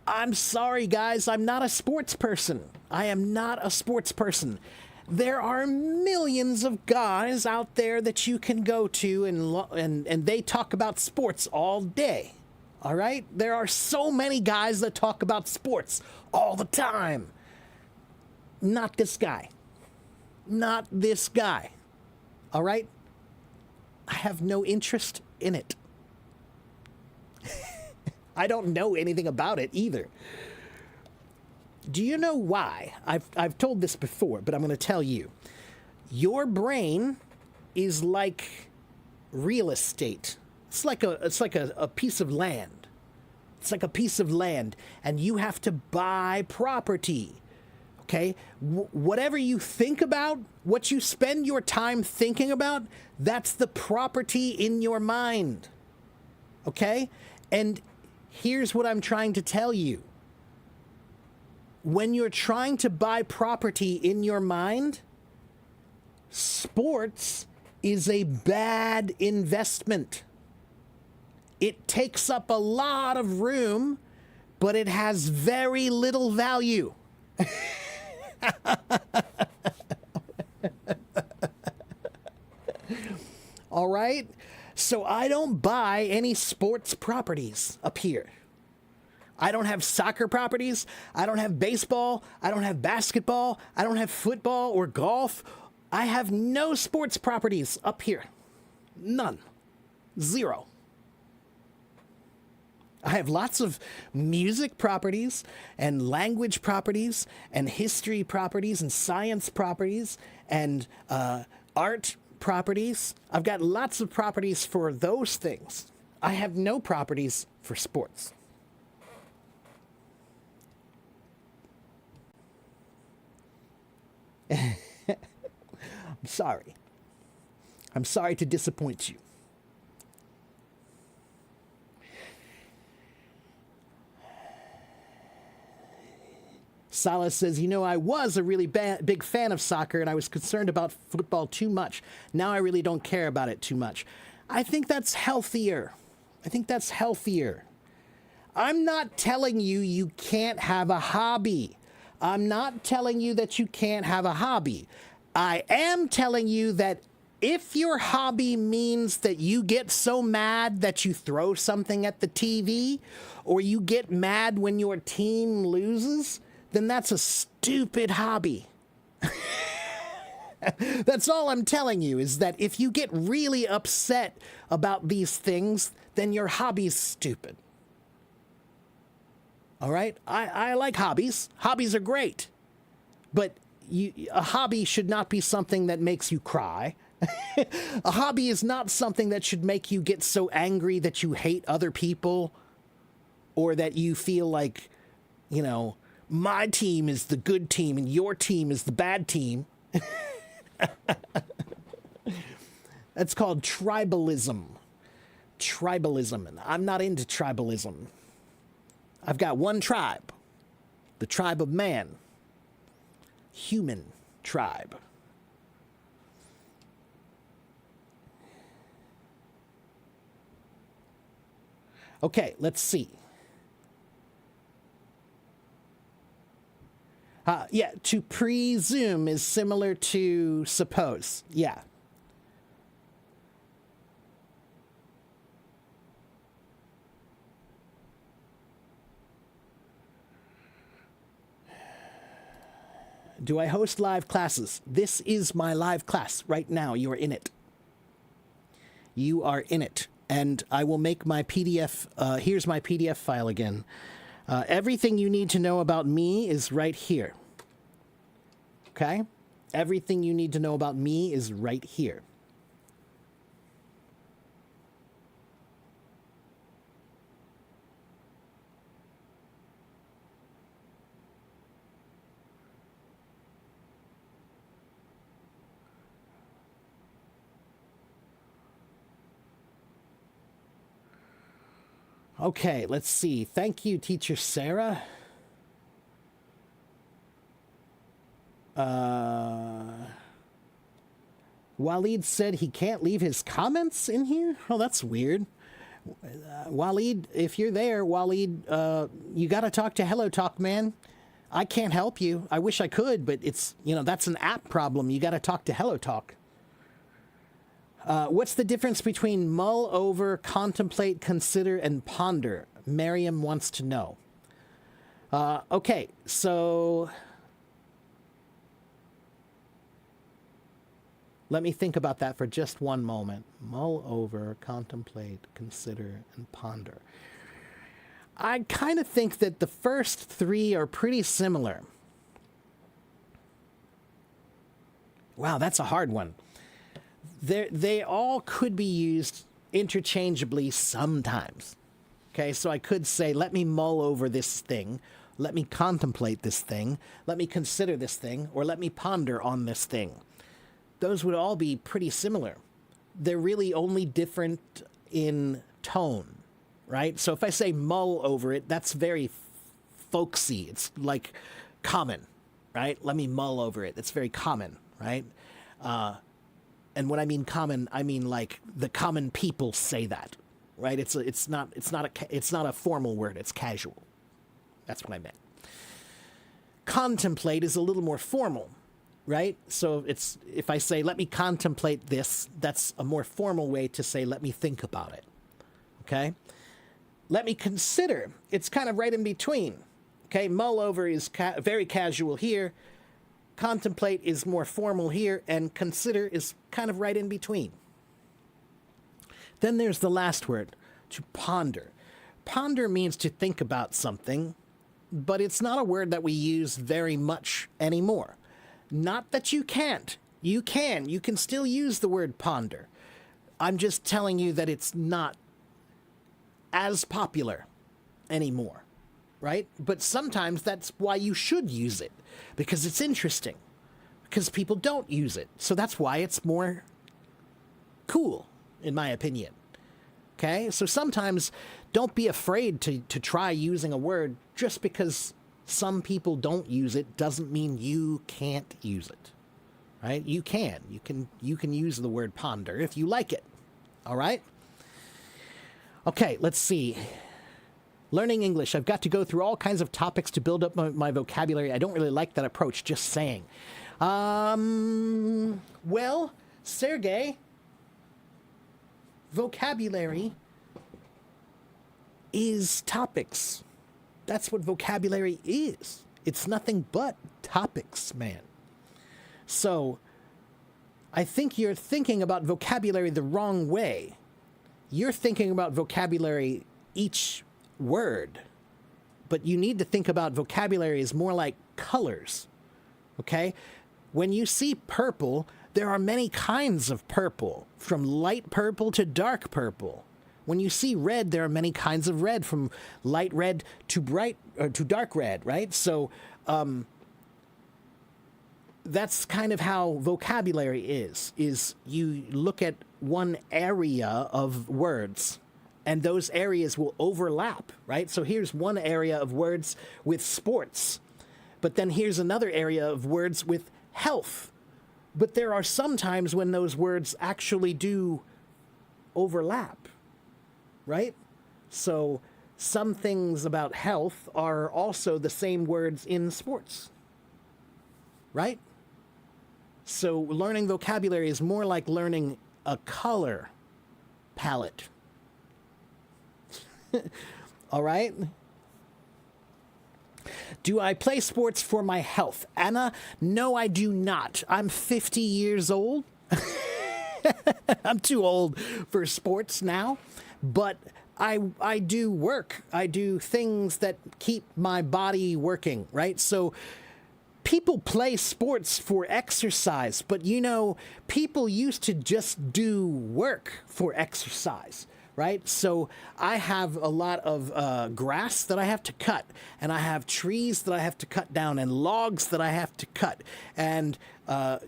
I'm sorry, guys, I'm not a sports person. I am not a sports person. There are millions of guys out there that you can go to and they talk about sports all day. All right? There are so many guys that talk about sports all the time. Not this guy. Not this guy. All right? I have no interest in it. I don't know anything about it either. Do you know why? I've told this before, but I'm going to tell you. Your brain is like real estate. It's like a piece of land. It's like a piece of land, and you have to buy property. Okay? Whatever you think about, what you spend your time thinking about, that's the property in your mind. Okay? And here's what I'm trying to tell you. When you're trying to buy property in your mind, sports is a bad investment. It takes up a lot of room, but it has very little value. All right? So I don't buy any sports properties up here. I don't have soccer properties. I don't have baseball. I don't have basketball. I don't have football or golf. I have no sports properties up here. None. Zero. I have lots of music properties and language properties and history properties and science properties and art properties. I've got lots of properties for those things. I have no properties for sports. I'm sorry. I'm sorry to disappoint you. Salah says, I was a really big fan of soccer and I was concerned about football too much. Now I really don't care about it too much. I think that's healthier. I'm not telling you you can't have a hobby. I'm not telling you that you can't have a hobby. I am telling you that if your hobby means that you get so mad that you throw something at the TV, or you get mad when your team loses, then that's a stupid hobby. That's all I'm telling you, is that if you get really upset about these things, then your hobby's stupid. All right? I like hobbies. Hobbies are great. But a hobby should not be something that makes you cry. A hobby is not something that should make you get so angry that you hate other people, or that you feel like, my team is the good team and your team is the bad team. That's called tribalism. And I'm not into tribalism. I've got one tribe, the tribe of man, human tribe. Okay, let's see. Yeah, to presume is similar to suppose. Yeah. Do I host live classes? This is my live class right now. You are in it. You are in it. And I will make my PDF. Here's my PDF file again. Everything you need to know about me is right here. Okay? Everything you need to know about me is right here. Okay, let's see. Thank you, Teacher Sarah. Waleed said he can't leave his comments in here? Oh, that's weird. Waleed, if you're there, Waleed, you got to talk to Hello Talk, man. I can't help you. I wish I could, but it's, that's an app problem. You got to talk to Hello Talk. What's the difference between mull over, contemplate, consider, and ponder? Miriam wants to know. Okay, so let me think about that for just one moment. Mull over, contemplate, consider, and ponder. I kind of think that the first three are pretty similar. Wow, that's a hard one. They all could be used interchangeably sometimes. Okay, so I could say, let me mull over this thing, let me contemplate this thing, let me consider this thing, or let me ponder on this thing. Those would all be pretty similar. They're really only different in tone, right? So if I say mull over it, that's very folksy. It's like common, right? Let me mull over it. It's very common, right? And when I mean common, I mean like the common people say that, right? It's not a formal word. It's casual. That's what I meant. Contemplate is a little more formal, right? So if I say let me contemplate this, that's a more formal way to say let me think about it. Okay? Let me consider. It's kind of right in between. Okay? Mull over is very casual here. Contemplate is more formal here, and consider is kind of right in between. Then there's the last word, to ponder. Ponder means to think about something, but it's not a word that we use very much anymore. Not that you can't. You can. You can still use the word ponder. I'm just telling you that it's not as popular anymore, right? But sometimes that's why you should use it, because it's interesting, because people don't use it. So that's why it's more cool, in my opinion. Okay? So sometimes don't be afraid to try using a word. Just because some people don't use it doesn't mean you can't use it. Right? You can. You can use the word ponder if you like it. All right? Okay, let's see. Learning English. I've got to go through all kinds of topics to build up my vocabulary. I don't really like that approach, just saying. Well, Sergey, vocabulary is topics. That's what vocabulary is. It's nothing but topics, man. So, I think you're thinking about vocabulary the wrong way. You're thinking about vocabulary, each word. But you need to think about vocabulary as more like colors. Okay? When you see purple, there are many kinds of purple, from light purple to dark purple. When you see red, there are many kinds of red, from light red to to dark red, right? So that's kind of how vocabulary is you look at one area of words, and those areas will overlap, right? So here's one area of words with sports, but then here's another area of words with health. But there are some times when those words actually do overlap, right? So some things about health are also the same words in sports, right? So learning vocabulary is more like learning a color palette. All right? Do I play sports for my health? Anna, no, I do not. I'm 50 years old. I'm too old for sports now, but I do work. I do things that keep my body working, right? So people play sports for exercise, but you know, people used to just do work for exercise, right? So I have a lot of grass that I have to cut, and I have trees that I have to cut down, and logs that I have to cut, and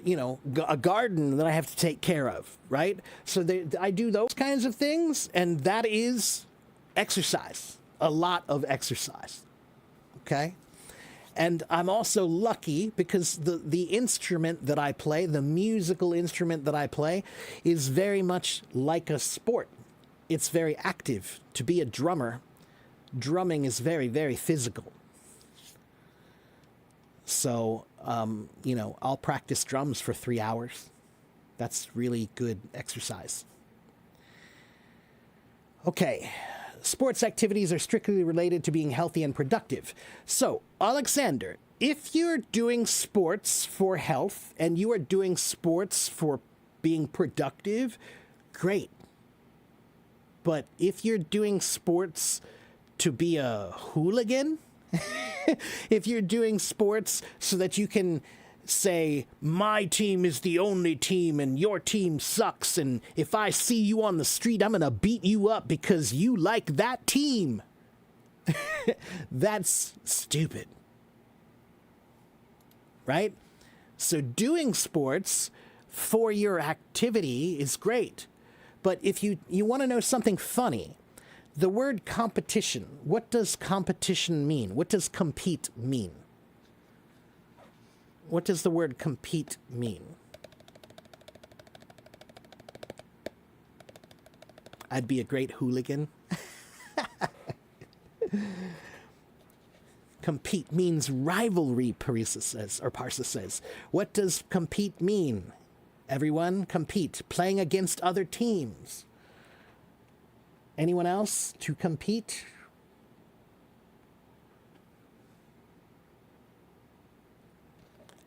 you know, a garden that I have to take care of, right? So I do those kinds of things, and that is exercise, a lot of exercise, okay? And I'm also lucky because the instrument that I play, the musical instrument that I play, is very much like a sport. It's very active. To be a drummer, drumming is very, very physical. So, you know, I'll practice drums for 3 hours. That's really good exercise. Okay. Sports activities are strictly related to being healthy and productive. So, Alexander, if you're doing sports for health and you are doing sports for being productive, great. But if you're doing sports to be a hooligan, if you're doing sports so that you can say, my team is the only team and your team sucks, and if I see you on the street, I'm going to beat you up because you like that team. That's stupid. Right? So doing sports for your activity is great. But if you want to know something funny, the word competition, what does competition mean? What does compete mean? What does the word compete mean? I'd be a great hooligan. Compete means rivalry, Parisa says. What does compete mean? Everyone, compete. Playing against other teams. Anyone else? To compete?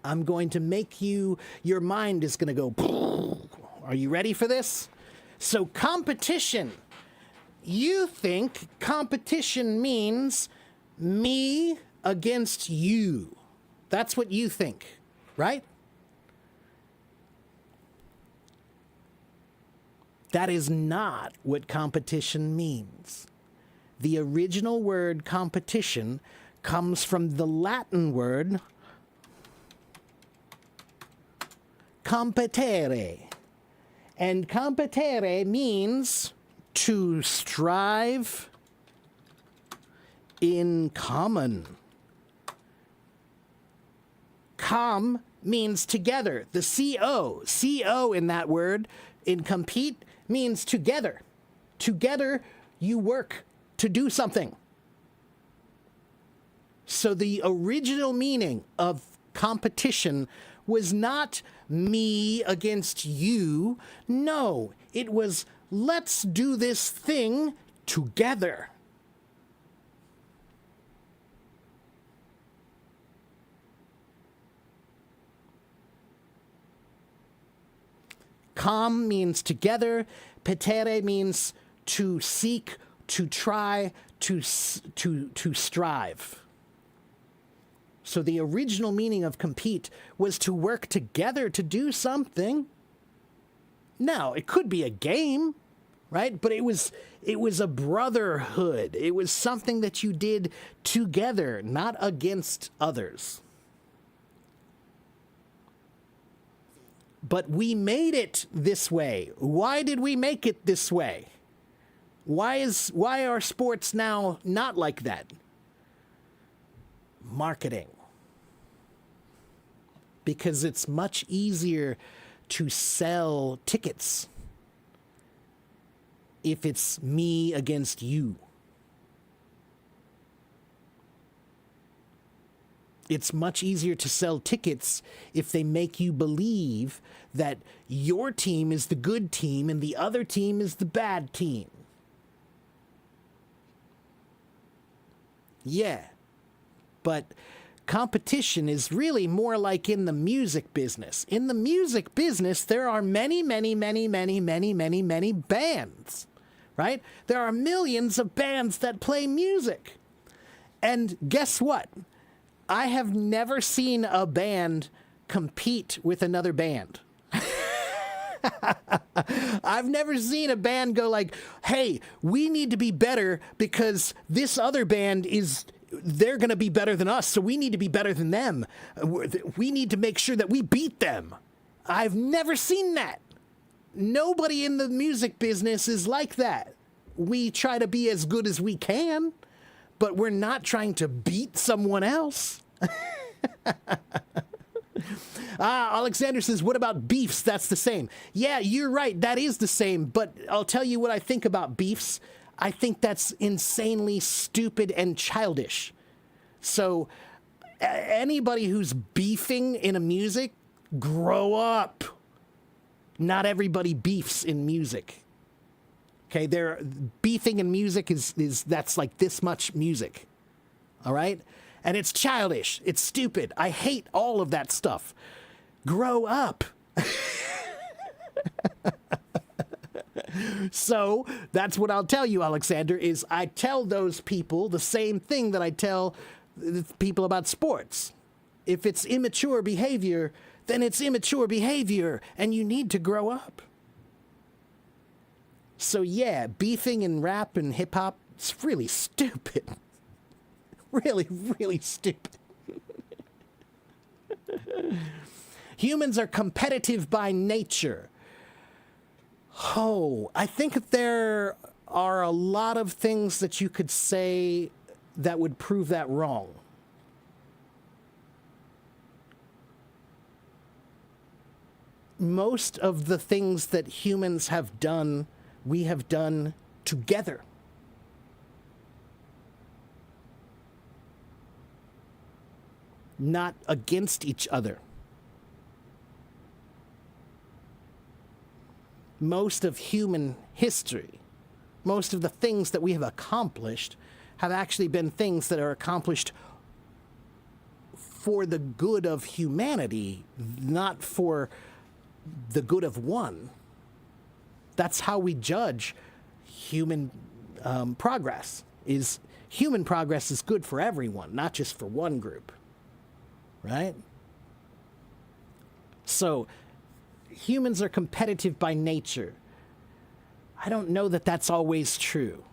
I'm going to make you, your mind is going to go, are you ready for this? So competition. You think competition means me against you. That's what you think, right? That is not what competition means. The original word competition comes from the Latin word competere. And competere means to strive in common. Com means together. The CO in that word, in compete, means together. Together, you work to do something. So the original meaning of competition was not me against you. No, it was let's do this thing together. Com means together. Petere means to seek, to try, to strive. So the original meaning of compete was to work together to do something. Now, it could be a game, right? But it was a brotherhood. It was something that you did together, not against others. But we made it this way. Why did we make it this way? Why are sports now not like that? Marketing. Because it's much easier to sell tickets if it's me against you. It's much easier to sell tickets if they make you believe that your team is the good team and the other team is the bad team. Yeah, but competition is really more like in the music business. In the music business, there are many bands, right? There are millions of bands that play music. And guess what? I have never seen a band compete with another band. I've never seen a band go like, hey, we need to be better because this other band they're going to be better than us, so we need to be better than them. We need to make sure that we beat them. I've never seen that. Nobody in the music business is like that. We try to be as good as we can, but we're not trying to beat someone else. Alexander says, what about beefs? That's the same. Yeah, you're right. That is the same. But I'll tell you what I think about beefs. I think that's insanely stupid and childish. So anybody who's beefing in a music, grow up. Not everybody beefs in music. Okay, beefing in music is that's like this much music. All right? And it's childish. It's stupid. I hate all of that stuff. Grow up. So that's what I'll tell you, Alexander, is I tell those people the same thing that I tell people about sports. If it's immature behavior, then it's immature behavior, and you need to grow up. So yeah, beefing in rap and hip-hop is really stupid. Really, really stupid. Humans are competitive by nature. Oh, I think there are a lot of things that you could say that would prove that wrong. Most of the things that humans have done, we have done together. Not against each other. Most of human history, most of the things that we have accomplished have actually been things that are accomplished for the good of humanity, not for the good of one. That's how we judge human progress. Is human progress is good for everyone, not just for one group, right? So humans are competitive by nature. I don't know that that's always true.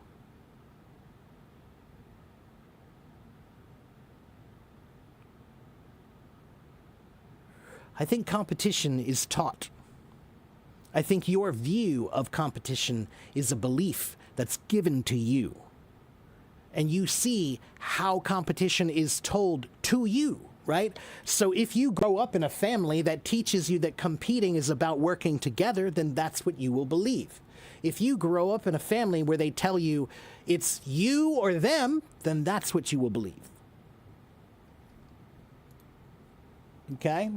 I think competition is taught. I think your view of competition is a belief that's given to you. And you see how competition is told to you, right? So if you grow up in a family that teaches you that competing is about working together, then that's what you will believe. If you grow up in a family where they tell you it's you or them, then that's what you will believe. Okay?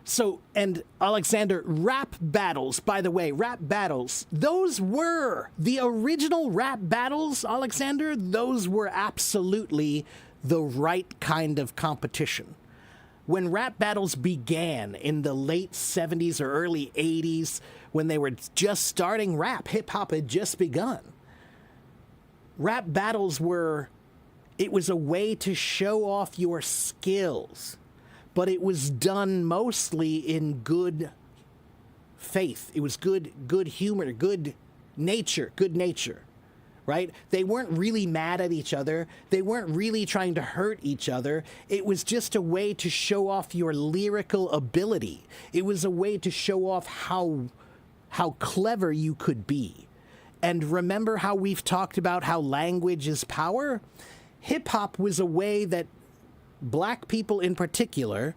So, and Alexander, rap battles, by the way, rap battles, those were the original rap battles, Alexander. Those were absolutely the right kind of competition. When rap battles began in the late 70s or early 80s, when they were just starting rap, hip hop had just begun. Rap battles it was a way to show off your skills. But it was done mostly in good faith. It was good humor, good nature, right? They weren't really mad at each other. They weren't really trying to hurt each other. It was just a way to show off your lyrical ability. It was a way to show off how clever you could be. And remember how we've talked about how language is power? Hip-hop was a way that black people in particular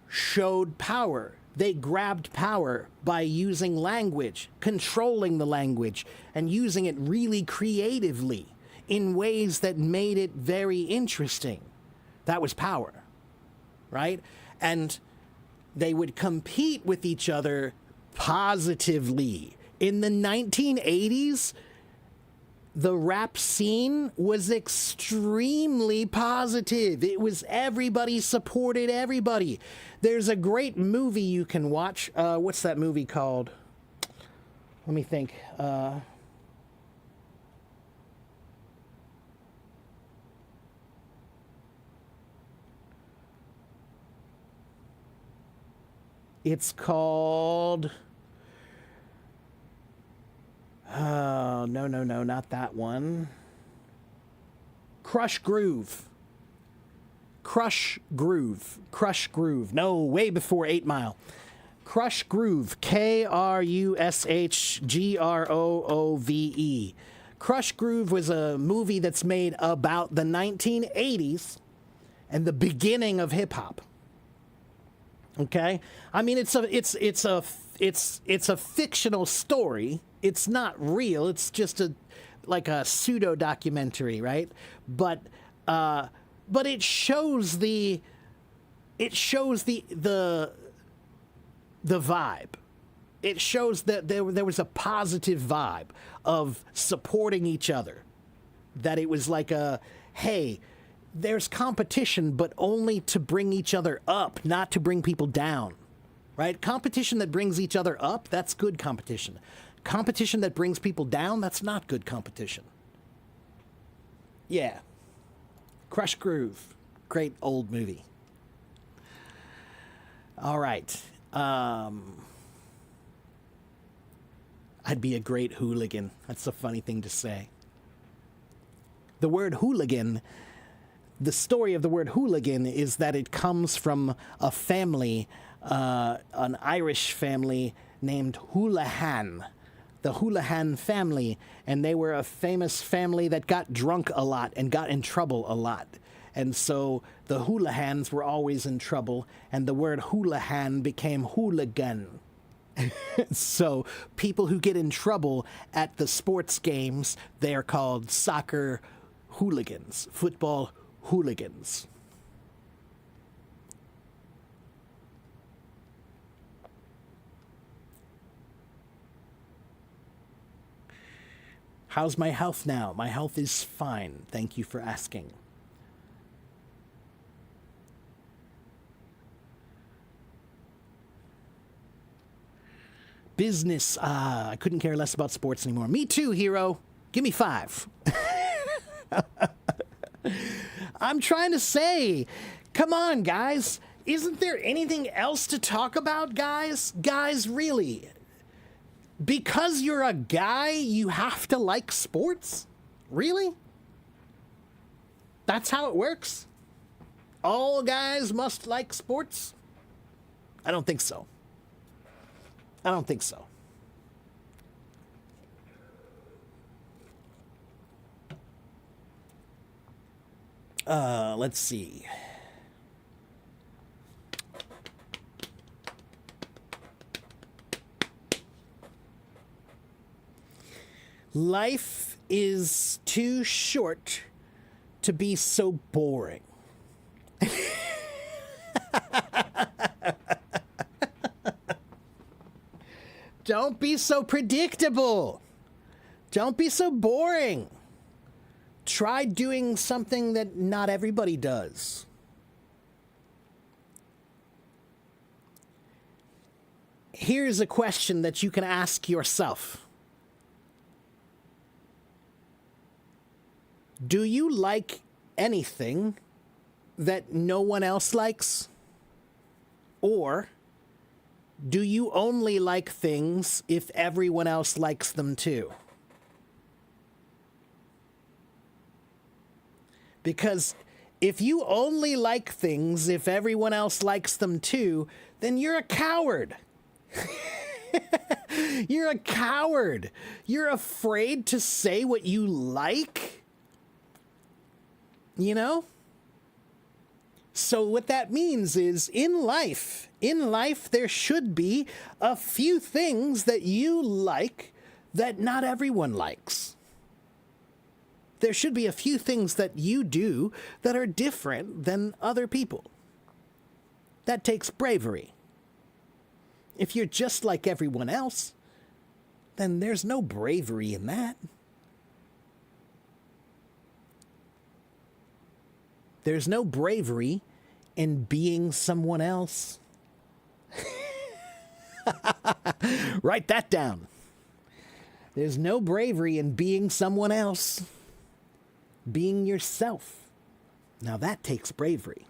showed power. They grabbed power by using language, controlling the language, and using it really creatively in ways that made it very interesting. That was power, right? And they would compete with each other positively. In the 1980s, the rap scene was extremely positive. It was everybody supported everybody. There's a great movie you can watch. What's that movie called? Let me think. It's called... Oh, no, not that one. Krush Groove. No, way before 8 Mile. Krush Groove. Krushgroove. Krush Groove was a movie that's made about the 1980s and the beginning of hip hop. Okay? I mean, it's a fictional story. It's not real. It's just like a pseudo documentary, right? But it shows the vibe. It shows that there was a positive vibe of supporting each other. That it was like hey, there's competition, but only to bring each other up, not to bring people down. Right? Competition that brings each other up, that's good competition. Competition that brings people down, that's not good competition. Yeah. Krush Groove. Great old movie. All right. I'd be a great hooligan. That's a funny thing to say. The word hooligan, the story of the word hooligan is that it comes from a family, an Irish family named Houlihan. The Houlihan family, and they were a famous family that got drunk a lot and got in trouble a lot. And so the Houlihans were always in trouble, and the word hoolihan became hooligan. So people who get in trouble at the sports games, they are called soccer hooligans, football hooligans. How's my health now? My health is fine. Thank you for asking. Business. I couldn't care less about sports anymore. Me too, hero. Give me 5. I'm trying to say, come on, guys. Isn't there anything else to talk about, guys? Guys, really? Because you're a guy, you have to like sports? Really? That's how it works? All guys must like sports? I don't think so. I don't think so. Let's see. Life is too short to be so boring. Don't be so predictable. Don't be so boring. Try doing something that not everybody does. Here's a question that you can ask yourself. Do you like anything that no one else likes? Or do you only like things if everyone else likes them too? Because if you only like things if everyone else likes them too, then you're a coward. You're a coward. You're afraid to say what you like. You know? So what that means is in life, there should be a few things that you like that not everyone likes. There should be a few things that you do that are different than other people. That takes bravery. If you're just like everyone else, then there's no bravery in that. There's no bravery in being someone else. Write that down. There's no bravery in being someone else. Being yourself. Now that takes bravery.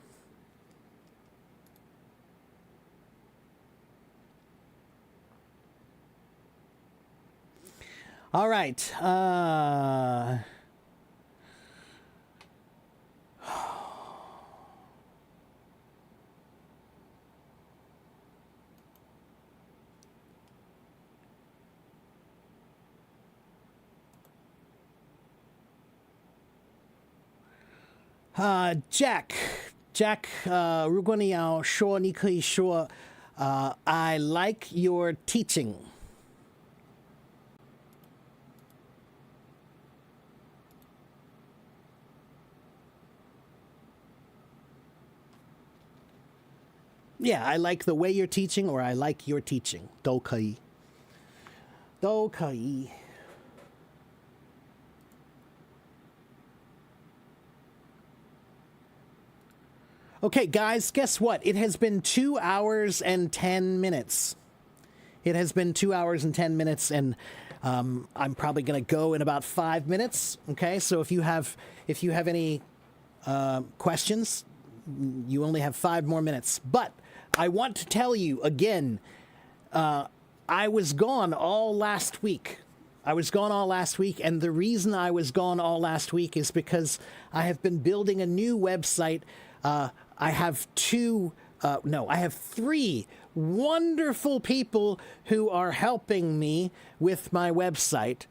All right. Jack, 如果你要说，你可以说I like your teaching. Yeah, I like the way you're teaching, or I like your teaching. 都可以。都可以。Okay, guys, guess what? It has been 2 hours and 10 minutes. It has been 2 hours and 10 minutes, and I'm probably going to go in about 5 minutes. Okay, so if you have any questions, you only have 5 more minutes. But I want to tell you again, I was gone all last week. And the reason I was gone all last week is because I have been building a new website. I have 3 wonderful people who are helping me with my website.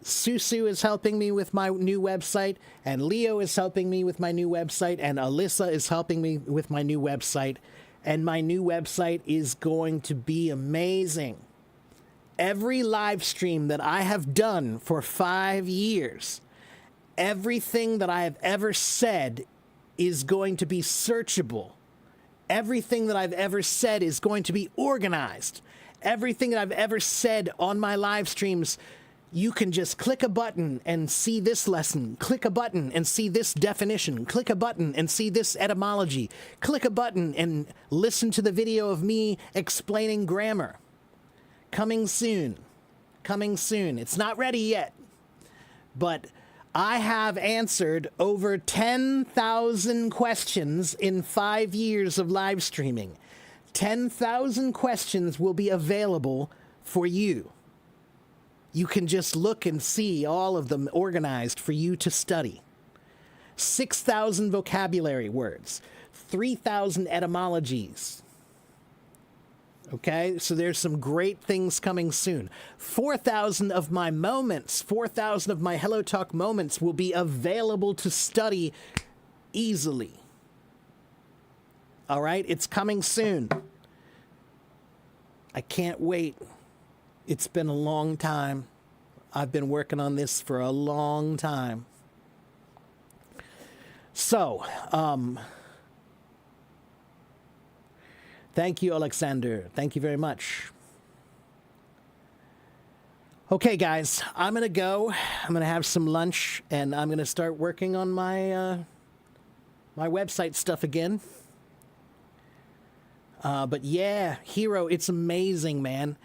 Susu is helping me with my new website, and Leo is helping me with my new website, and Alyssa is helping me with my new website. And my new website is going to be amazing. Every live stream that I have done for 5 years, everything that I have ever said is going to be searchable. Everything that I've ever said is going to be organized. Everything that I've ever said on my live streams, you can just click a button and see this lesson. Click a button and see this definition. Click a button and see this etymology. Click a button and listen to the video of me explaining grammar. Coming soon. Coming soon. It's not ready yet, but I have answered over 10,000 questions in 5 years of live streaming. 10,000 questions will be available for you. You can just look and see all of them organized for you to study. 6,000 vocabulary words, 3,000 etymologies. Okay, so there's some great things coming soon. 4,000 of my moments, 4,000 of my Hello Talk moments will be available to study easily. All right, it's coming soon. I can't wait. It's been a long time. I've been working on this for a long time. So, thank you, Alexander. Thank you very much. Okay, guys, I'm going to go. I'm going to have some lunch, and I'm going to start working on my my website stuff again. But yeah, Hero, it's amazing, man.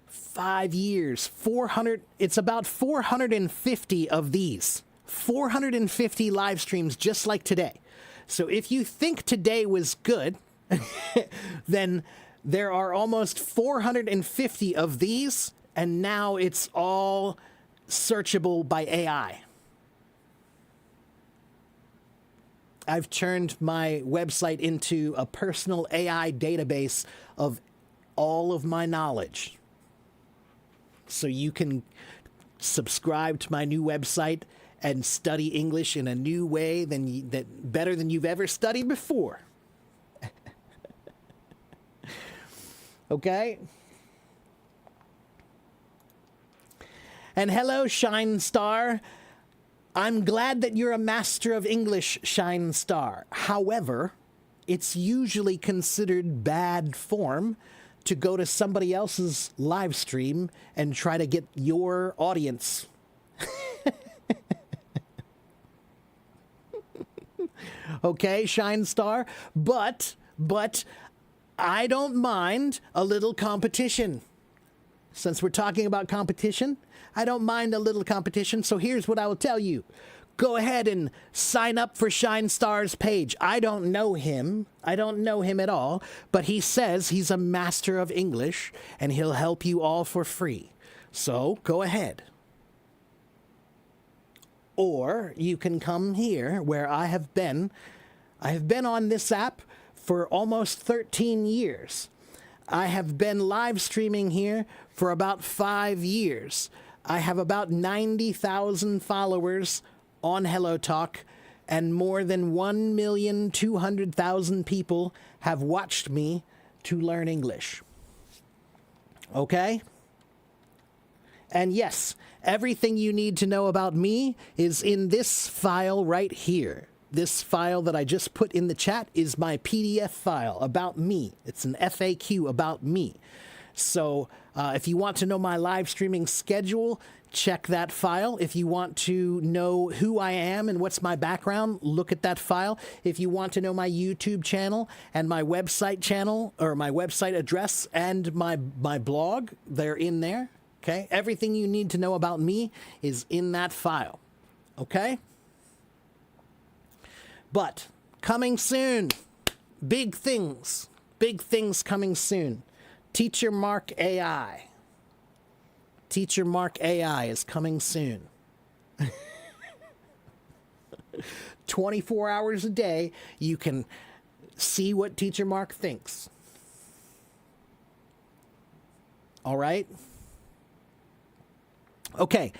5 years, 400, it's about 450 of these. 450 live streams just like today. So if you think today was good, then there are almost 450 of these, and now it's all searchable by AI. I've turned my website into a personal AI database of all of my knowledge. So you can subscribe to my new website and study English in a new way better than you've ever studied before. Okay? And hello, Shine Star. I'm glad that you're a master of English, Shine Star. However, it's usually considered bad form to go to somebody else's live stream and try to get your audience. Okay, Shine Star, but I don't mind a little competition. Since we're talking about competition, I don't mind a little competition, so here's what I will tell you. Go ahead and sign up for Shine Star's page. I don't know him. I don't know him at all, but he says he's a master of English, and he'll help you all for free. So go ahead. Or you can come here where I have been. I have been on this app for almost 13 years. I have been live streaming here for about 5 years. I have about 90,000 followers on Hello Talk, and more than 1,200,000 people have watched me to learn English. Okay? And yes, everything you need to know about me is in this file right here. This file that I just put in the chat is my PDF file about me. It's an FAQ about me. So if you want to know my live streaming schedule, check that file. If you want to know who I am and what's my background, look at that file. If you want to know my YouTube channel and my website channel, or my website address and my blog, they're in there. Okay? Everything you need to know about me is in that file. Okay? But coming soon, big things coming soon. Teacher Mark AI. Teacher Mark AI is coming soon. 24 hours a day, you can see what Teacher Mark thinks. All right? Okay.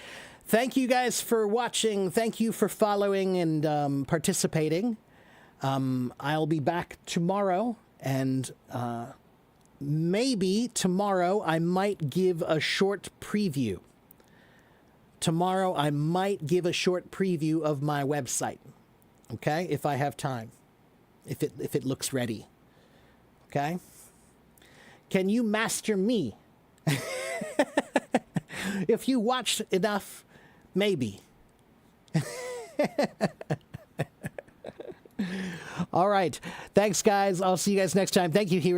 Thank you guys for watching. Thank you for following and participating. I'll be back tomorrow, and maybe tomorrow I might give a short preview. Tomorrow I might give a short preview of my website. Okay? If I have time. If it looks ready. Okay? Can you master me? If you watched enough, maybe. All right. Thanks, guys. I'll see you guys next time. Thank you, Hero.